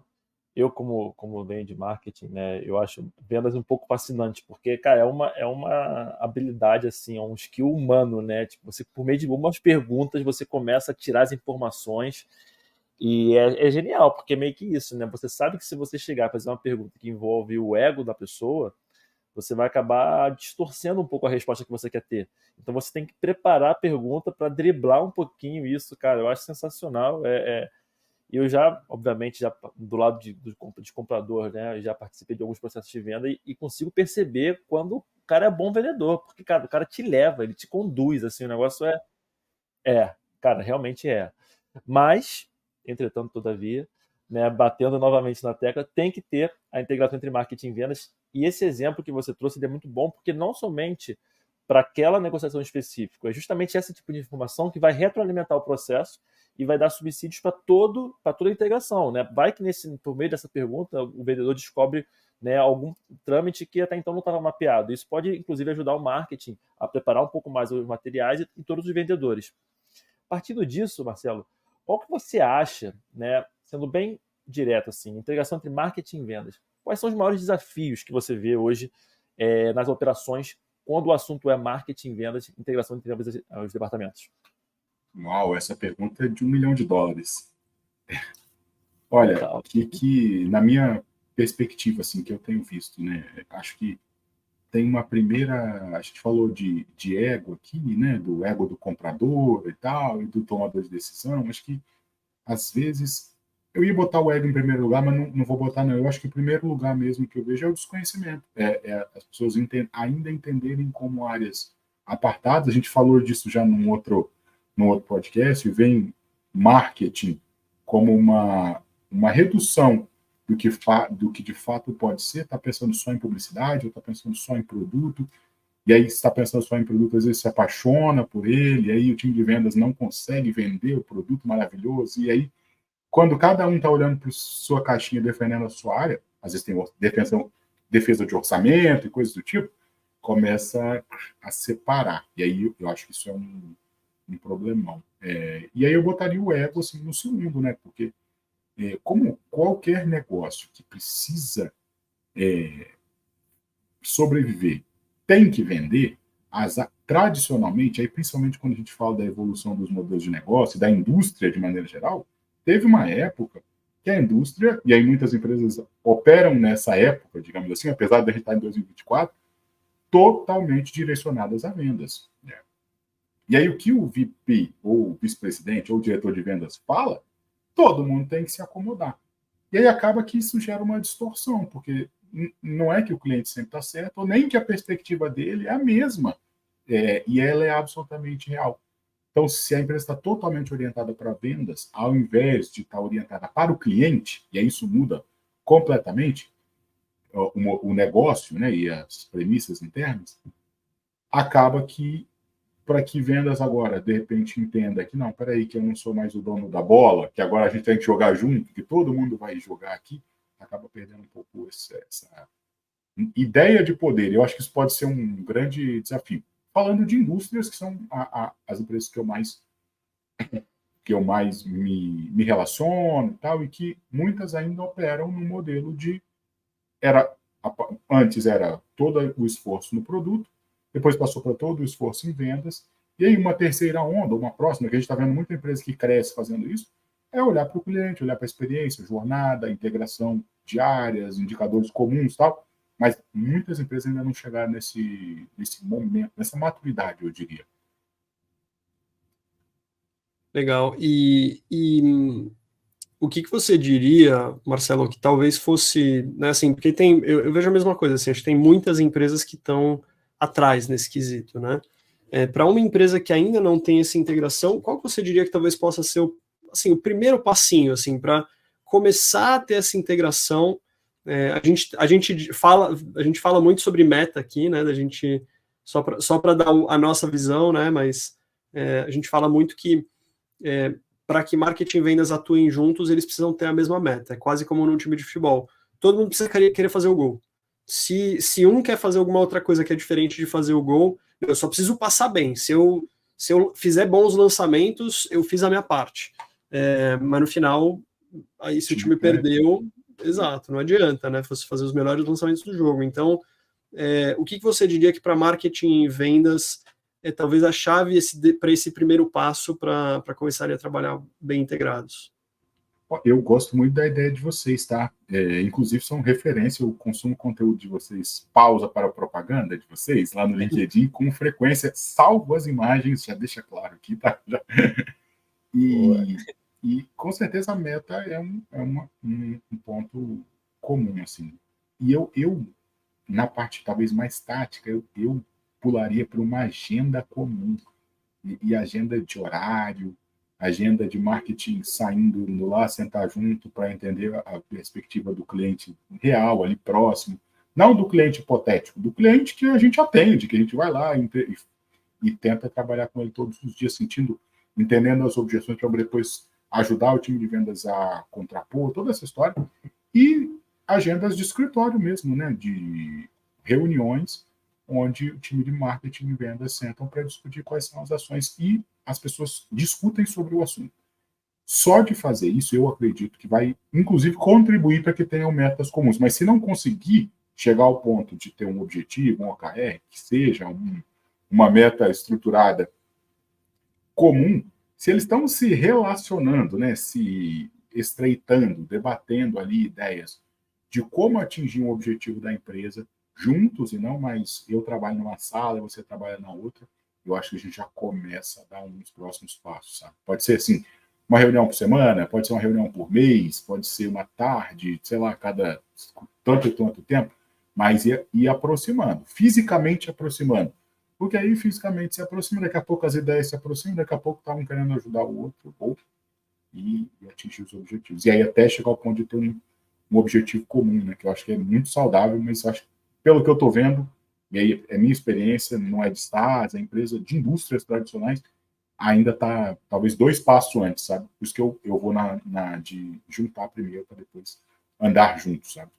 como venho de marketing, né, eu acho vendas um pouco fascinante, porque, cara, é uma habilidade, assim, é um skill humano, né? Tipo, você, por meio de algumas perguntas, você começa a tirar as informações e é genial, porque é meio que isso, né? Você sabe que se você chegar a fazer uma pergunta que envolve o ego da pessoa, você vai acabar distorcendo um pouco a resposta que você quer ter. Então você tem que preparar a pergunta para driblar um pouquinho isso, cara. Eu acho sensacional. Eu já, obviamente, já do lado de comprador, né, já participei de alguns processos de venda e consigo perceber quando o cara é bom vendedor, porque, cara, o cara te leva, ele te conduz, assim, o negócio cara, realmente é. Mas, entretanto, todavia, né, batendo novamente na tecla, tem que ter a integração entre marketing e vendas. E esse exemplo que você trouxe é muito bom, porque não somente para aquela negociação específica, é justamente esse tipo de informação que vai retroalimentar o processo e vai dar subsídios para toda a integração, né? Vai que por meio dessa pergunta o vendedor descobre, né, algum trâmite que até então não estava mapeado. Isso pode, inclusive, ajudar o marketing a preparar um pouco mais os materiais e todos os vendedores. Partindo disso, Marcelo, qual que você acha, né, sendo bem direto, assim, integração entre marketing e vendas, quais são os maiores desafios que você vê hoje nas operações quando o assunto é marketing e vendas, integração entre ambos os departamentos? Uau, essa pergunta é de $1 milhão. Olha, que na minha perspectiva, assim, que eu tenho visto, né, acho que tem uma primeira, a gente falou de ego aqui, né, do ego do comprador e tal, e do tomador de decisão. Acho que, às vezes, eu ia botar o ego em primeiro lugar, mas não vou botar, não. Eu acho que o primeiro lugar mesmo que eu vejo é o desconhecimento. As pessoas ainda entenderem como áreas apartados. A gente falou disso já num outro podcast, e vem marketing como uma redução do que de fato pode ser. Está pensando só em publicidade, ou está pensando só em produto, e aí está pensando só em produto, às vezes se apaixona por ele, e aí o time de vendas não consegue vender o produto maravilhoso, e aí quando cada um está olhando para sua caixinha defendendo a sua área, às vezes tem defesa de orçamento e coisas do tipo, começa a separar. E aí eu acho que isso é um problemão. E aí eu botaria o ego assim, no segundo, né? Porque como qualquer negócio que precisa sobreviver tem que vender, tradicionalmente, aí principalmente quando a gente fala da evolução dos modelos de negócio, da indústria de maneira geral, teve uma época que a indústria, e aí muitas empresas operam nessa época, digamos assim, apesar de a gente estar em 2024, totalmente direcionadas a vendas. Né? E aí o que o VP, ou o vice-presidente, ou o diretor de vendas fala, todo mundo tem que se acomodar. E aí acaba que isso gera uma distorção, porque não é que o cliente sempre está certo, ou nem que a perspectiva dele é a mesma, e ela é absolutamente real. Então, se a empresa está totalmente orientada para vendas, ao invés de estar orientada para o cliente, e aí isso muda completamente o negócio, né, e as premissas internas, acaba que, para que vendas agora, de repente, entenda que, não, peraí, que eu não sou mais o dono da bola, que agora a gente tem que jogar junto, que todo mundo vai jogar aqui, acaba perdendo um pouco essa ideia de poder. Eu acho que isso pode ser um grande desafio. Falando de indústrias, que são as empresas que eu mais me relaciono e tal, e que muitas ainda operam no modelo de antes era todo o esforço no produto, depois passou para todo o esforço em vendas, e aí uma terceira onda, uma próxima, que a gente está vendo muita empresa que cresce fazendo isso, é olhar para o cliente, olhar para a experiência, jornada, integração de áreas, indicadores comuns e tal, mas muitas empresas ainda não chegaram nesse momento, nessa maturidade, eu diria. Legal. O que você diria, Marcelo, que talvez fosse, né, assim, porque eu vejo a mesma coisa, assim, acho que tem muitas empresas que estão atrás nesse quesito, né? Para uma empresa que ainda não tem essa integração, qual que você diria que talvez possa ser o primeiro passinho, assim, para começar a ter essa integração? A gente fala muito sobre meta aqui, né? Da gente só para dar a nossa visão, né? Mas a gente fala muito que para que marketing e vendas atuem juntos, eles precisam ter a mesma meta. É quase como num time de futebol. Todo mundo precisa querer fazer o gol. Se um quer fazer alguma outra coisa que é diferente de fazer o gol, eu só preciso passar bem. Se eu fizer bons lançamentos, eu fiz a minha parte. Mas no final, aí se o time perdeu, exato, não adianta, né? Fosse fazer os melhores lançamentos do jogo. Então, o que você diria que para marketing e vendas talvez a chave para esse primeiro passo para começarem a trabalhar bem integrados? Eu gosto muito da ideia de vocês, tá? Inclusive, são referência, eu consumo conteúdo de vocês, pausa para a propaganda de vocês, lá no LinkedIn, com frequência, salvo as imagens, já deixa claro aqui, tá? E com certeza a meta é um ponto comum, assim. E eu na parte talvez mais tática, eu pularia para uma agenda comum. E agenda de horário, agenda de marketing saindo lá, sentar junto para entender a perspectiva do cliente real, ali próximo. Não do cliente hipotético, do cliente que a gente atende, que a gente vai lá e tenta trabalhar com ele todos os dias, entendendo as objeções para depois ajudar o time de vendas a contrapor, toda essa história. E agendas de escritório mesmo, né? De reuniões onde o time de marketing e vendas sentam para discutir quais são as ações e as pessoas discutem sobre o assunto. Só de fazer isso, eu acredito que vai, inclusive, contribuir para que tenham metas comuns. Mas se não conseguir chegar ao ponto de ter um objetivo, um OKR, que seja uma meta estruturada comum, se eles estão se relacionando, né, se estreitando, debatendo ali ideias de como atingir um objetivo da empresa juntos e não mais eu trabalho numa sala e você trabalha na outra, eu acho que a gente já começa a dar uns próximos passos, sabe? Pode ser assim, uma reunião por semana, pode ser uma reunião por mês, pode ser uma tarde, sei lá, cada tanto e tanto tempo, mas ir aproximando, fisicamente aproximando Porque aí fisicamente se aproxima, daqui a pouco as ideias se aproximam, daqui a pouco tá um querendo ajudar o outro, e atingir os objetivos. E aí até chegar ao ponto de ter um objetivo comum, né? Que eu acho que é muito saudável, mas acho que, pelo que eu estou vendo, e aí é minha experiência, não é de Stars, é empresa de indústrias tradicionais, ainda está talvez 2 passos antes, sabe? Por isso que eu vou na de juntar primeiro para depois andar juntos, sabe?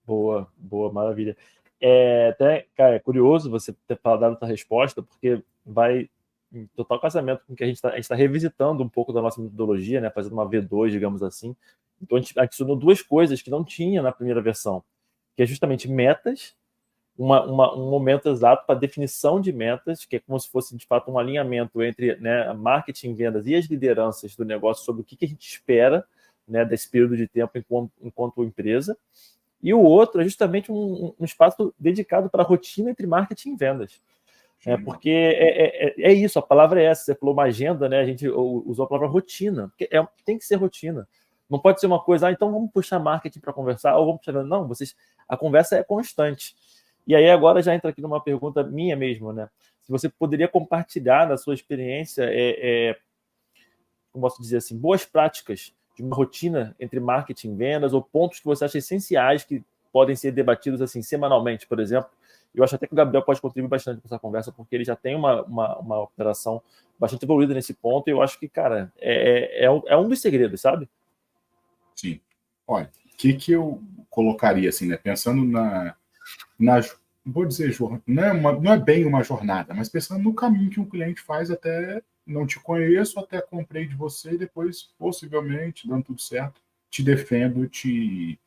Boa, maravilha. Até, cara, é curioso você ter dado essa resposta, porque vai em total casamento com que a gente está revisitando um pouco da nossa metodologia, né? Fazendo uma V2, digamos assim. Então a gente adicionou 2 coisas que não tinha na primeira versão, que é justamente metas, um momento exato para definição de metas, que é como se fosse de fato um alinhamento entre, né, marketing, vendas e as lideranças do negócio sobre o que a gente espera, né, desse período de tempo enquanto empresa. E o outro é justamente um espaço dedicado para a rotina entre marketing e vendas. Porque é isso, a palavra é essa. Você falou uma agenda, né? A gente usou a palavra rotina. Porque tem que ser rotina. Não pode ser uma coisa, então vamos puxar marketing para conversar, ou vamos puxar. Não, a conversa é constante. E aí agora já entra aqui numa pergunta minha mesmo, né? Se você poderia compartilhar na sua experiência, como posso dizer assim, boas práticas de uma rotina entre marketing e vendas, ou pontos que você acha essenciais que podem ser debatidos assim semanalmente, por exemplo. Eu acho até que o Gabriel pode contribuir bastante com essa conversa, porque ele já tem uma operação bastante evoluída nesse ponto, e eu acho que, cara, é um dos segredos, sabe? Sim. Olha, o que eu colocaria, assim, né? Pensando vou dizer, não é bem uma jornada, mas pensando no caminho que um cliente faz até não te conheço, até comprei de você e depois, possivelmente, dando tudo certo, te defendo, te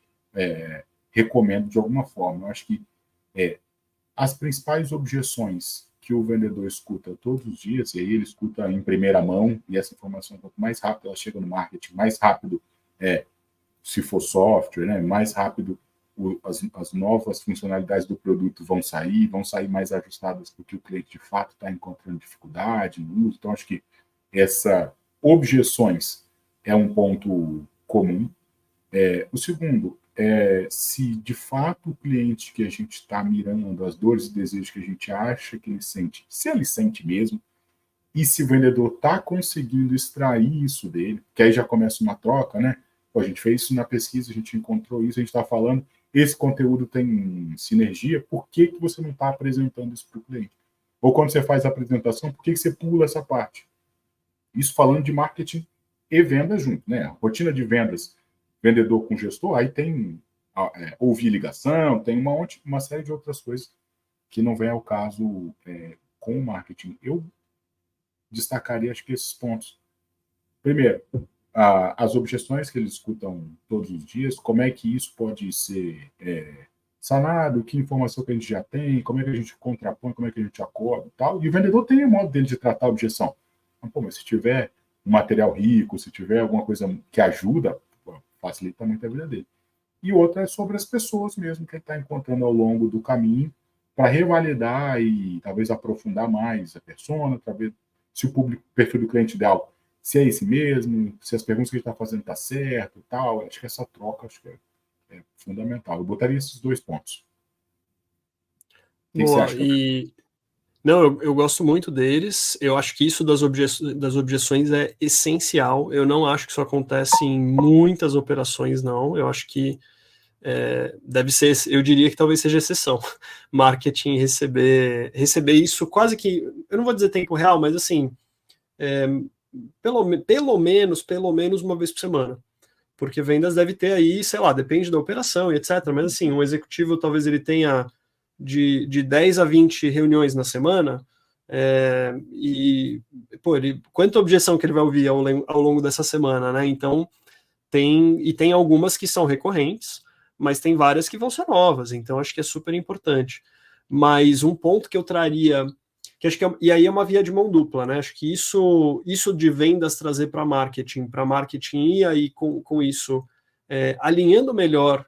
recomendo de alguma forma. Eu acho que as principais objeções que o vendedor escuta todos os dias, e aí ele escuta em primeira mão, e essa informação, quanto mais rápido ela chega no marketing, mais rápido se for software, né, mais rápido as novas funcionalidades do produto vão sair mais ajustadas porque o cliente de fato está encontrando dificuldade no uso. Então, acho que essa objeções é um ponto comum. O segundo é se de fato o cliente que a gente está mirando, as dores e desejos que a gente acha que ele sente, se ele sente mesmo, e se o vendedor está conseguindo extrair isso dele, que aí já começa uma troca, né? Pô, a gente fez isso na pesquisa, a gente encontrou isso, a gente está falando, esse conteúdo tem sinergia, por que você não está apresentando isso para o cliente? Ou quando você faz a apresentação, por que você pula essa parte? Isso falando de marketing e vendas junto, né? A rotina de vendas, vendedor com gestor, aí tem ouvir ligação, tem uma série de outras coisas que não vem ao caso com o marketing. Eu destacaria, acho que esses pontos. Primeiro, as objeções que eles escutam todos os dias, como é que isso pode ser sanado, que informação que a gente já tem, como é que a gente contrapõe, como é que a gente acorda e tal. E o vendedor tem o modo dele de tratar a objeção. Mas se tiver um material rico, se tiver alguma coisa que ajuda, facilita muito a vida dele. E outra é sobre as pessoas mesmo que ele está encontrando ao longo do caminho para revalidar e talvez aprofundar mais a persona, talvez se o perfil do cliente ideal, se é esse mesmo, se as perguntas que ele está fazendo estão certo e tal. Acho que essa troca é fundamental. Eu botaria esses 2 pontos. O que você acha? Não, eu gosto muito deles. Eu acho que isso das objeções é essencial. Eu não acho que isso acontece em muitas operações, não. Eu acho que deve ser, eu diria que talvez seja exceção. Marketing receber isso quase que, eu não vou dizer tempo real, mas assim, pelo menos uma vez por semana. Porque vendas deve ter aí, sei lá, depende da operação e etc. Mas assim, um executivo talvez ele tenha de 10 a 20 reuniões na semana, quanta objeção que ele vai ouvir ao longo dessa semana, né? Então, tem algumas que são recorrentes, mas tem várias que vão ser novas, então acho que é super importante. Mas um ponto que eu traria, que acho que e aí é uma via de mão dupla, né? Acho que isso de vendas trazer para marketing e aí com isso alinhando melhor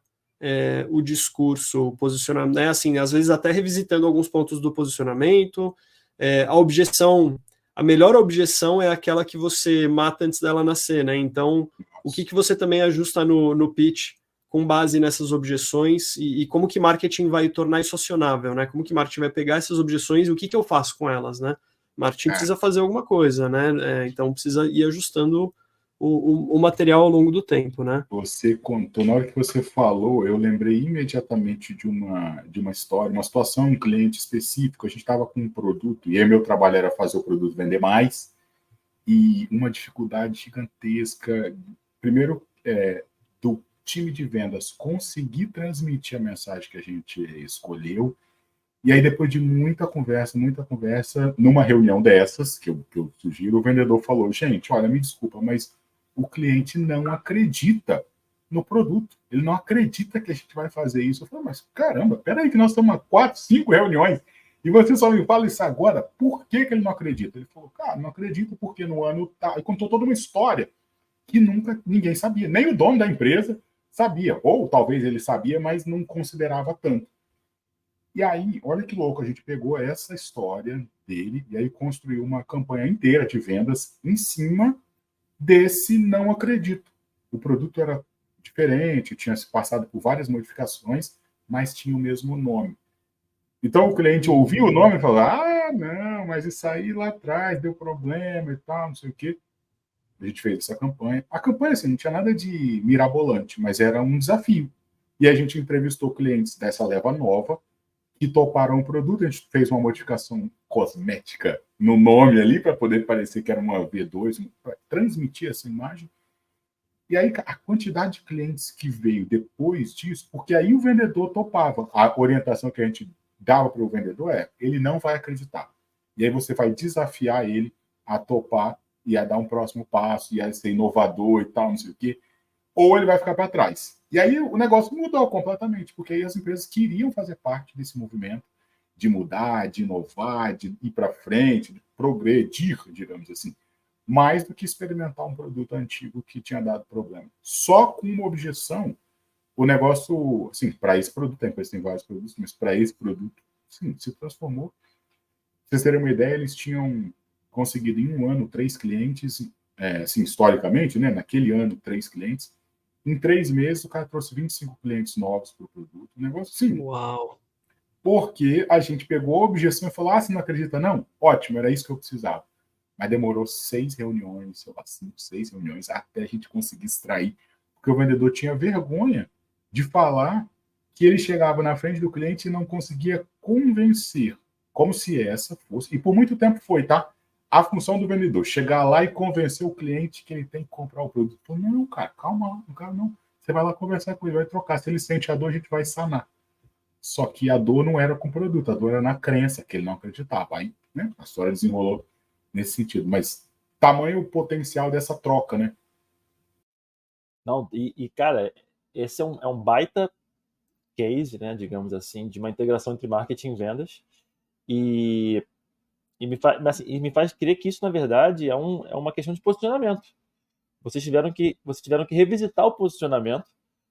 o discurso, o posicionamento, né? Assim, às vezes até revisitando alguns pontos do posicionamento, a objeção, a melhor objeção é aquela que você mata antes dela nascer, né? Então, o que você também ajusta no pitch com base nessas objeções e como que marketing vai tornar isso acionável, né? Como que marketing vai pegar essas objeções e o que eu faço com elas, né? Marketing precisa fazer alguma coisa, né? Então precisa ir ajustando o material ao longo do tempo, né? Você contou, na hora que você falou, eu lembrei imediatamente de uma história, uma situação, um cliente específico. A gente estava com um produto, e aí meu trabalho era fazer o produto vender mais, e uma dificuldade gigantesca. Primeiro, do time de vendas conseguir transmitir a mensagem que a gente escolheu. E aí, depois de muita conversa, numa reunião dessas, que eu sugiro, o vendedor falou: gente, olha, me desculpa, mas o cliente não acredita no produto. Ele não acredita que a gente vai fazer isso. Eu falei: mas caramba, peraí, que nós estamos há 4, 5 reuniões e você só me fala isso agora. Por que ele não acredita? Ele falou: cara, não acredito porque no ano tá. E contou toda uma história que nunca ninguém sabia. Nem o dono da empresa sabia. Ou talvez ele sabia, mas não considerava tanto. E aí, olha que louco, a gente pegou essa história dele e aí construiu uma campanha inteira de vendas em cima desse não acredito. O produto era diferente, tinha se passado por várias modificações, mas tinha o mesmo nome. Então o cliente ouviu o nome e falou: ah, não, mas isso aí lá atrás deu problema e tal, não sei o quê. A gente fez essa campanha. A campanha, assim, não tinha nada de mirabolante, mas era um desafio. E a gente entrevistou clientes dessa leva nova que toparam o produto. A gente fez uma modificação cosmética no nome ali para poder parecer que era uma V2, para transmitir essa imagem. E aí a quantidade de clientes que veio depois disso, porque aí o vendedor topava. A orientação que a gente dava para o vendedor ele não vai acreditar. E aí você vai desafiar ele a topar e a dar um próximo passo, e a ser inovador e tal, não sei o quê, ou ele vai ficar para trás. E aí o negócio mudou completamente, porque aí as empresas queriam fazer parte desse movimento de mudar, de inovar, de ir para frente, de progredir, digamos assim, mais do que experimentar um produto antigo que tinha dado problema. Só com uma objeção, o negócio, assim, para esse produto, a empresa tem vários produtos, mas para esse produto, sim, se transformou. Pra vocês terem uma ideia, eles tinham conseguido em um ano 3 clientes, assim, historicamente, né, naquele ano, 3 clientes. Em 3 meses, o cara trouxe 25 clientes novos para o produto. Um negócio assim. Uau! Porque a gente pegou a objeção e falou: ah, você não acredita, não? Ótimo, era isso que eu precisava. Mas demorou 6 reuniões, sei lá, 5, 6 reuniões, até a gente conseguir extrair. Porque o vendedor tinha vergonha de falar que ele chegava na frente do cliente e não conseguia convencer, como se essa fosse. E por muito tempo foi, tá? A função do vendedor, chegar lá e convencer o cliente que ele tem que comprar o produto. Falei: não, cara, calma lá, não, cara, não. Você vai lá conversar com ele, vai trocar. Se ele sente a dor, a gente vai sanar. Só que a dor não era com o produto, a dor era na crença, que ele não acreditava. Aí, né, a história desenrolou nesse sentido. Mas tamanho o potencial dessa troca, né? Não, cara, esse é um baita case, né, digamos assim, de uma integração entre marketing e vendas. E, me faz crer que isso, na verdade, é uma questão de posicionamento. Vocês tiveram que revisitar o posicionamento,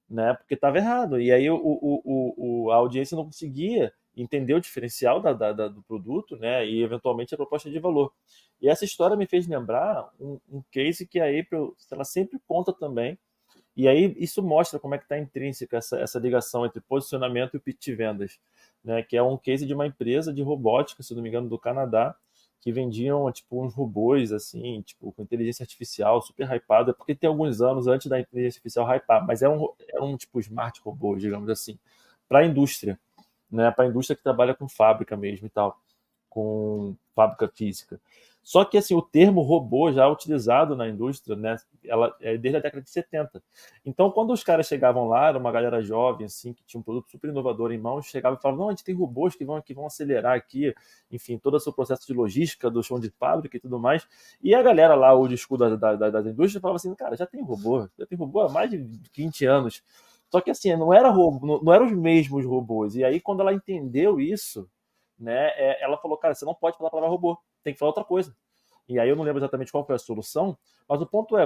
né? Porque estava errado. E aí a audiência não conseguia entender o diferencial do produto, né? E eventualmente a proposta de valor. E essa história me fez lembrar um case que a April, ela sempre conta também. E aí isso mostra como é que está intrínseca essa ligação entre posicionamento e pitch de vendas, né? Que é um case de uma empresa de robótica, se não me engano, do Canadá, que vendiam tipo uns robôs assim, tipo com inteligência artificial super hypada, porque tem alguns anos antes da inteligência artificial hypar, mas é um tipo smart robô, digamos assim, para a indústria, né? Para a indústria que trabalha com fábrica mesmo e tal, com fábrica física. Só que assim, o termo robô já é utilizado na indústria, né? Ela é desde a década de 70. Então, quando os caras chegavam lá, era uma galera jovem assim, que tinha um produto super inovador em mãos, chegava e falava: "Não, a gente tem robôs que vão acelerar aqui, enfim, todo o seu processo de logística do chão de fábrica e tudo mais". E a galera lá, o discurso das indústrias, falava assim: "Cara, já tem robô há mais de 20 anos". Só que assim, não era robô, não eram os mesmos robôs. E aí, quando ela entendeu isso, né, ela falou: "Cara, você não pode falar a palavra robô, tem que falar outra coisa". E aí eu não lembro exatamente qual foi a solução, mas o ponto é,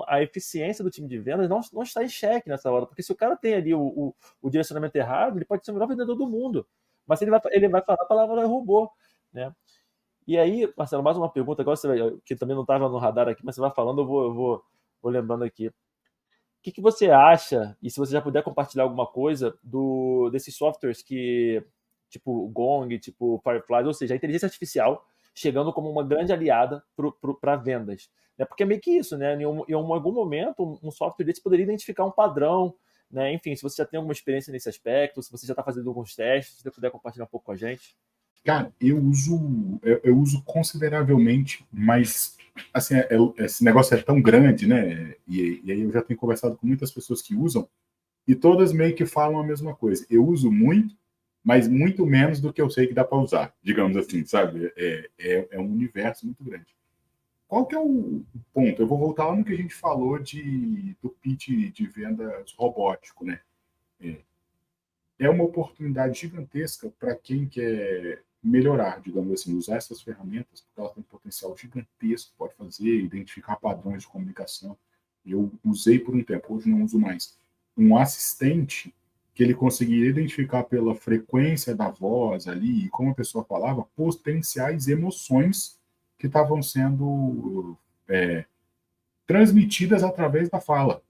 a eficiência do time de vendas não está em xeque nessa hora, porque se o cara tem ali o direcionamento errado, ele pode ser o melhor vendedor do mundo, mas ele vai falar a palavra robô, né? E aí, Marcelo, mais uma pergunta, agora que também não estava no radar aqui, mas você vai falando, vou lembrando aqui. que você acha, e se você já puder compartilhar alguma coisa, desses softwares tipo o Gong, tipo Firefly, ou seja, a inteligência artificial chegando como uma grande aliada para vendas. Né? Porque é meio que isso, né? Em algum momento, um software desse poderia identificar um padrão, né? Enfim, se você já tem alguma experiência nesse aspecto, se você já está fazendo alguns testes, se você puder compartilhar um pouco com a gente. Cara, eu uso consideravelmente, mas assim, esse negócio é tão grande, né? E aí eu já tenho conversado com muitas pessoas que usam, e todas meio que falam a mesma coisa. Eu uso muito, mas muito menos do que eu sei que dá para usar, digamos assim, sabe? É um universo muito grande. Qual que é o ponto? Eu vou voltar lá no que a gente falou do pitch de vendas robótico, né? É uma oportunidade gigantesca para quem quer melhorar, digamos assim, usar essas ferramentas, porque elas têm um potencial gigantesco, pode fazer, identificar padrões de comunicação. Eu usei por um tempo, hoje não uso mais. Um assistente que ele conseguia identificar pela frequência da voz ali e como a pessoa falava, potenciais emoções que estavam sendo transmitidas através da fala.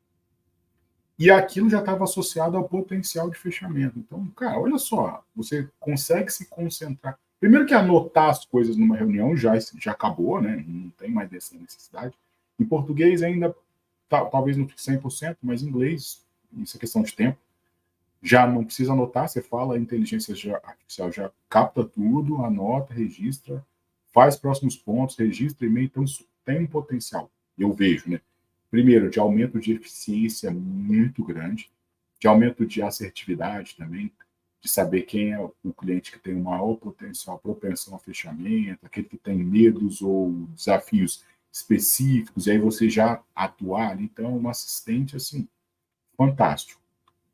E aquilo já estava associado ao potencial de fechamento. Então, cara, olha só, você consegue se concentrar. Primeiro que anotar as coisas numa reunião já acabou, né? Não tem mais essa necessidade. Em português ainda, talvez não fique 100%, mas em inglês, isso é questão de tempo. Já não precisa anotar, você fala, a inteligência artificial já capta tudo, anota, registra, faz próximos pontos, registra e-mail. Então, isso tem um potencial, eu vejo, né? Primeiro, de aumento de eficiência muito grande, de aumento de assertividade também, de saber quem é o cliente que tem o maior potencial, propensão a fechamento, aquele que tem medos ou desafios específicos, e aí você já atuar ali. Então, um assistente, assim, fantástico.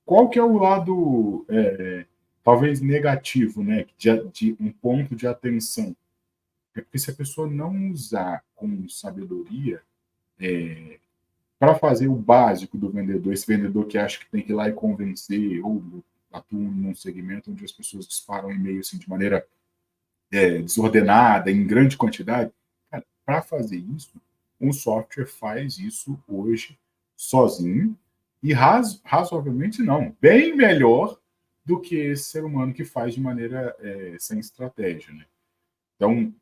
Qual que é o lado, talvez, negativo, né, de um ponto de atenção? É porque se a pessoa não usar com sabedoria, para fazer o básico do vendedor, esse vendedor que acha que tem que ir lá e convencer, ou atua num segmento onde as pessoas disparam e-mail assim, de maneira desordenada, em grande quantidade, para fazer isso, um software faz isso hoje sozinho e razoavelmente não, bem melhor do que esse ser humano que faz de maneira sem estratégia, né? Então,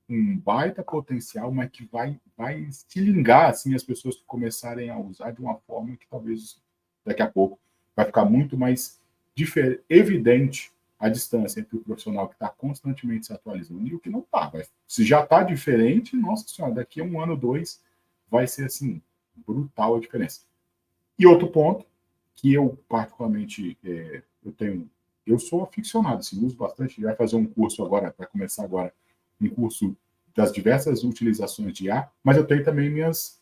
um baita potencial, mas que vai estilingar assim, as pessoas que começarem a usar de uma forma que talvez daqui a pouco vai ficar muito mais evidente a distância entre o profissional que está constantemente se atualizando e o que não está. Se já está diferente, nossa senhora, daqui a 1 ano, 2, vai ser assim, brutal a diferença. E outro ponto, que eu particularmente eu sou aficionado, assim, uso bastante, vai fazer um curso agora, vai começar agora, um curso das diversas utilizações de IA, mas eu tenho também minhas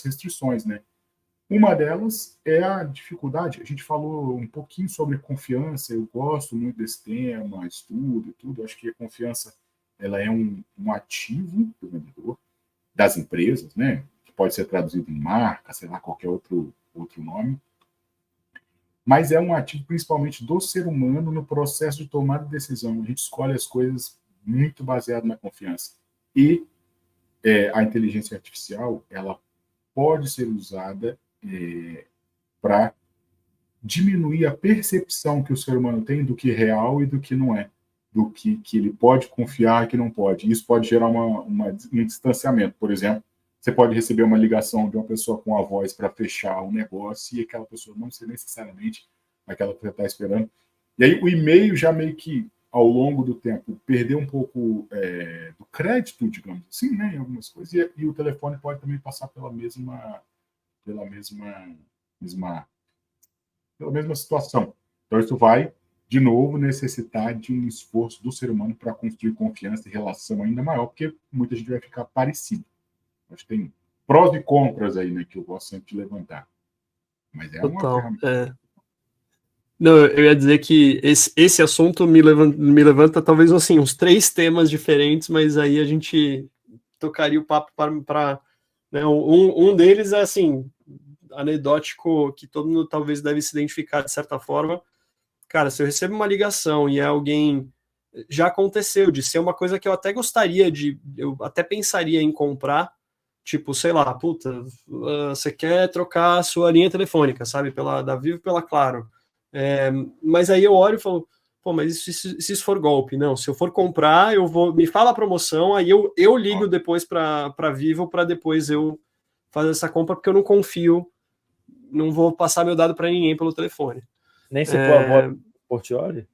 restrições, né? Uma delas é a dificuldade. A gente falou um pouquinho sobre confiança, eu gosto muito desse tema, estudo e tudo. Acho que a confiança ela é um ativo do vendedor, das empresas, né? Que pode ser traduzido em marca, sei lá, qualquer outro nome. Mas é um ativo principalmente do ser humano no processo de tomada de decisão. A gente escolhe as coisas muito baseado na confiança. E a inteligência artificial, ela pode ser usada para diminuir a percepção que o ser humano tem do que é real e do que não é, do que ele pode confiar e que não pode. Isso pode gerar um distanciamento. Por exemplo, você pode receber uma ligação de uma pessoa com a voz para fechar um negócio e aquela pessoa não ser necessariamente aquela que você está esperando. E aí o e-mail já meio que, ao longo do tempo, perdeu um pouco do crédito, digamos assim, né, em algumas coisas. E o telefone pode também passar pela mesma situação. Então, isso vai, de novo, necessitar de um esforço do ser humano para construir confiança e relação ainda maior, porque muita gente vai ficar parecido. Acho que tem prós e contras aí, né, que eu gosto sempre de levantar. Mas é uma ferramenta. Não, eu ia dizer que esse assunto me levanta talvez assim, uns 3 temas diferentes, mas aí a gente tocaria o papo para né, um deles é assim, anedótico, que todo mundo talvez deve se identificar de certa forma. Cara, se eu recebo uma ligação e é alguém, já aconteceu de ser uma coisa que eu até gostaria eu até pensaria em comprar, tipo, sei lá, puta, você quer trocar a sua linha telefônica, sabe, da Vivo pela Claro. Mas aí eu olho e falo, pô, mas se isso for golpe? Não, se eu for comprar, me fala a promoção, aí eu ligo depois para Vivo para depois eu fazer essa compra, porque eu não confio, não vou passar meu dado para ninguém pelo telefone. Nem se for a voz do Portiolli?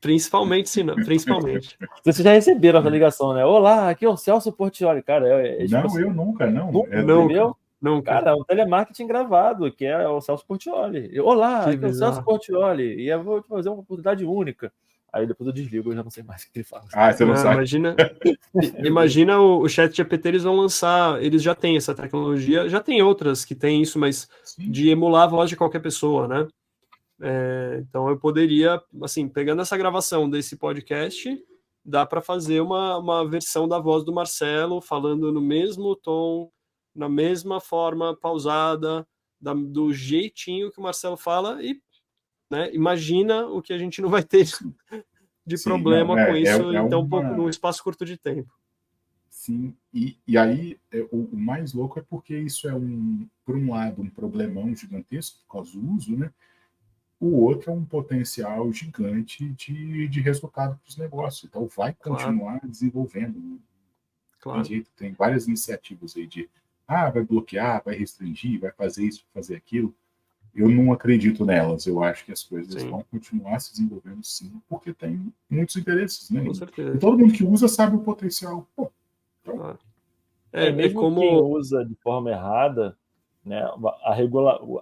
Principalmente, sim, não, principalmente. Vocês já receberam essa ligação, né? Olá, aqui é o Celso Portiolli. Cara, tipo Não, assim, eu nunca, não. entendeu? Nunca. Cara, é um telemarketing gravado, que é o Celso Portiolli. Olá, Que aqui é o Celso bizarro. Portiolli. E eu vou te fazer uma oportunidade única. Aí depois eu desligo, eu já não sei mais o que ele fala. Você não sabe. Imagina o ChatGPT, eles vão lançar, eles já têm essa tecnologia, já tem outras que têm isso, mas Sim. de emular a voz de qualquer pessoa, né? Então eu poderia, assim, pegando essa gravação desse podcast, dá para fazer uma versão da voz do Marcelo falando no mesmo tom, na mesma forma pausada, do jeitinho que o Marcelo fala e, né, imagina o que a gente não vai ter de Sim, problema não, com isso em tão uma... num espaço curto de tempo. Sim, e aí o mais louco é porque isso é por um lado, um problemão gigantesco por causa do uso, né? O outro é um potencial gigante de resultado para os negócios. Então, vai continuar desenvolvendo. Claro. Tem várias iniciativas aí vai bloquear, vai restringir, vai fazer isso, vai fazer aquilo. Eu não acredito nelas. Eu acho que as coisas vão continuar se desenvolvendo sim, porque tem muitos interesses, né? Com certeza. E todo mundo que usa sabe o potencial. Pô, então... Claro. Mesmo quem usa de forma errada, né, a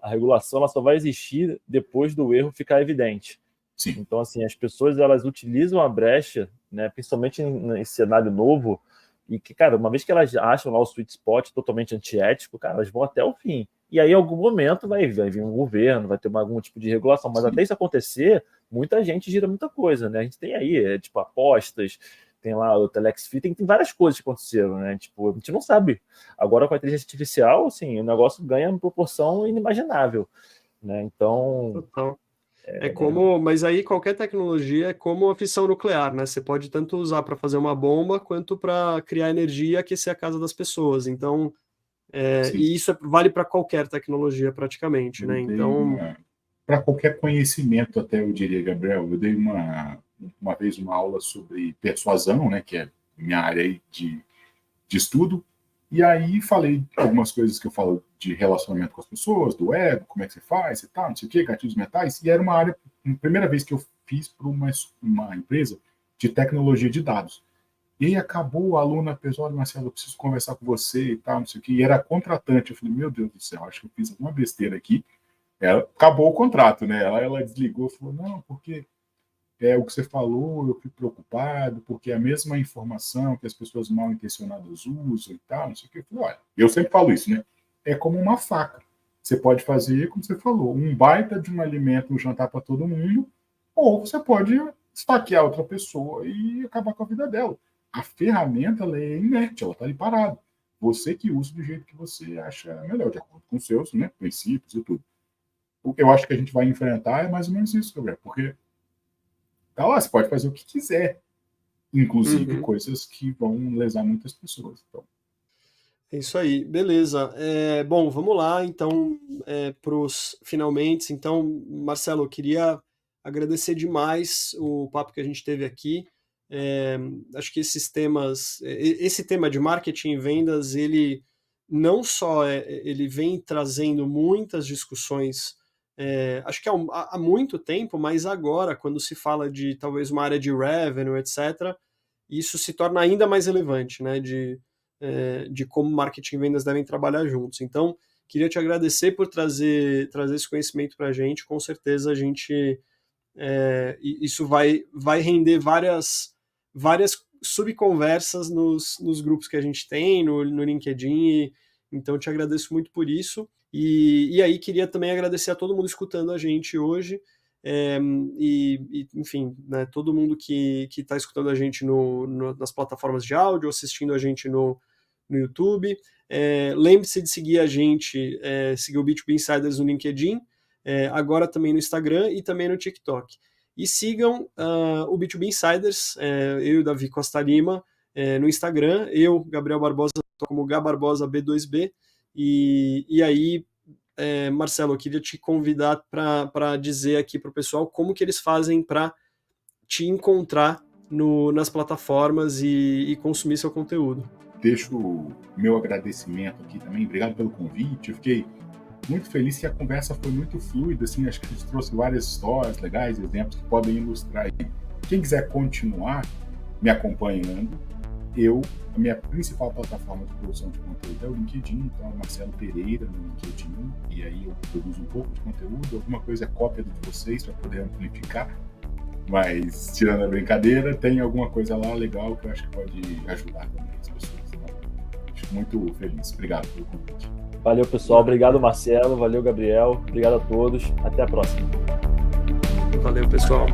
regulação ela só vai existir depois do erro ficar evidente. Sim. Então, assim, as pessoas elas utilizam a brecha, né, principalmente nesse cenário novo, e que, cara, uma vez que elas acham lá o sweet spot totalmente antiético, cara, elas vão até o fim. E aí, em algum momento, vai vir um governo, vai ter algum tipo de regulação. Mas até isso acontecer, muita gente gira muita coisa, né? A gente tem aí, tipo, apostas, tem lá o Telex Free, tem várias coisas que aconteceram, né? Tipo, a gente não sabe. Agora, com a inteligência artificial, assim, o negócio ganha uma proporção inimaginável, né? Então... Total. Mas aí qualquer tecnologia é como a fissão nuclear, né? Você pode tanto usar para fazer uma bomba quanto para criar energia e aquecer a casa das pessoas. Então, e isso vale para qualquer tecnologia praticamente, né? Então, para qualquer conhecimento, até eu diria, Gabriel, eu dei uma vez uma aula sobre persuasão, né? Que é minha área aí de estudo. E aí falei algumas coisas que eu falo de relacionamento com as pessoas, do ego, como é que você faz e tal, não sei o quê, gatilhos mentais. E era uma área, primeira vez que eu fiz para uma empresa de tecnologia de dados. E aí acabou o aluno, a pessoa, Marcelo, eu preciso conversar com você e tal, não sei o quê. E era contratante. Eu falei, meu Deus do céu, acho que eu fiz alguma besteira aqui. Acabou o contrato, né? Ela desligou, falou, não, porque o que você falou, eu fico preocupado, porque é a mesma informação que as pessoas mal intencionadas usam e tal, não sei o que. Eu falei, olha, eu sempre falo isso, né? É como uma faca. Você pode fazer, como você falou, um baita de um alimento, um jantar para todo mundo, ou você pode esfaquear outra pessoa e acabar com a vida dela. A ferramenta, ela é inerte, ela está ali parada. Você que usa do jeito que você acha melhor, de acordo com os seus, né, princípios e tudo. O que eu acho que a gente vai enfrentar é mais ou menos isso, Gabriel, porque tá lá, você pode fazer o que quiser, inclusive coisas que vão lesar muitas pessoas. Então. É isso aí, beleza. Bom, vamos lá, então, para os finalmente. Então, Marcelo, eu queria agradecer demais o papo que a gente teve aqui. Acho que esse tema de marketing e vendas, ele não só ele vem trazendo muitas discussões, acho que há muito tempo, mas agora, quando se fala de talvez uma área de revenue, etc., isso se torna ainda mais relevante, né, de como marketing e vendas devem trabalhar juntos. Então, queria te agradecer por trazer esse conhecimento para a gente. Com certeza a gente isso vai render várias subconversas nos grupos que a gente tem, no LinkedIn, então te agradeço muito por isso. E aí queria também agradecer a todo mundo escutando a gente hoje, enfim, né, todo mundo que está escutando a gente nas plataformas de áudio, assistindo a gente no YouTube. Lembre-se de seguir a gente, seguir o B2B Insiders no LinkedIn, agora também no Instagram e também no TikTok. E sigam o B2B Insiders, eu e o Davi Costa Lima, no Instagram. Eu, Gabriel Barbosa, estou como Gabarbosa B2B. E aí, Marcelo, eu queria te convidar para dizer aqui para o pessoal como que eles fazem para te encontrar nas plataformas e consumir seu conteúdo. Deixo o meu agradecimento aqui também. Obrigado pelo convite. Eu fiquei muito feliz que a conversa foi muito fluida, assim, acho que a gente trouxe várias histórias legais, exemplos que podem ilustrar aí. Quem quiser continuar me acompanhando, a minha principal plataforma de produção de conteúdo é o LinkedIn, então é Marcelo Pereira no LinkedIn, e aí eu produzo um pouco de conteúdo, alguma coisa é cópia de vocês para poder amplificar, mas tirando a brincadeira, tem alguma coisa lá legal que eu acho que pode ajudar também as pessoas. Então, fico muito feliz. Obrigado pelo convite. Valeu, pessoal. Obrigado, Marcelo. Valeu, Gabriel. Obrigado a todos. Até a próxima. Valeu, pessoal.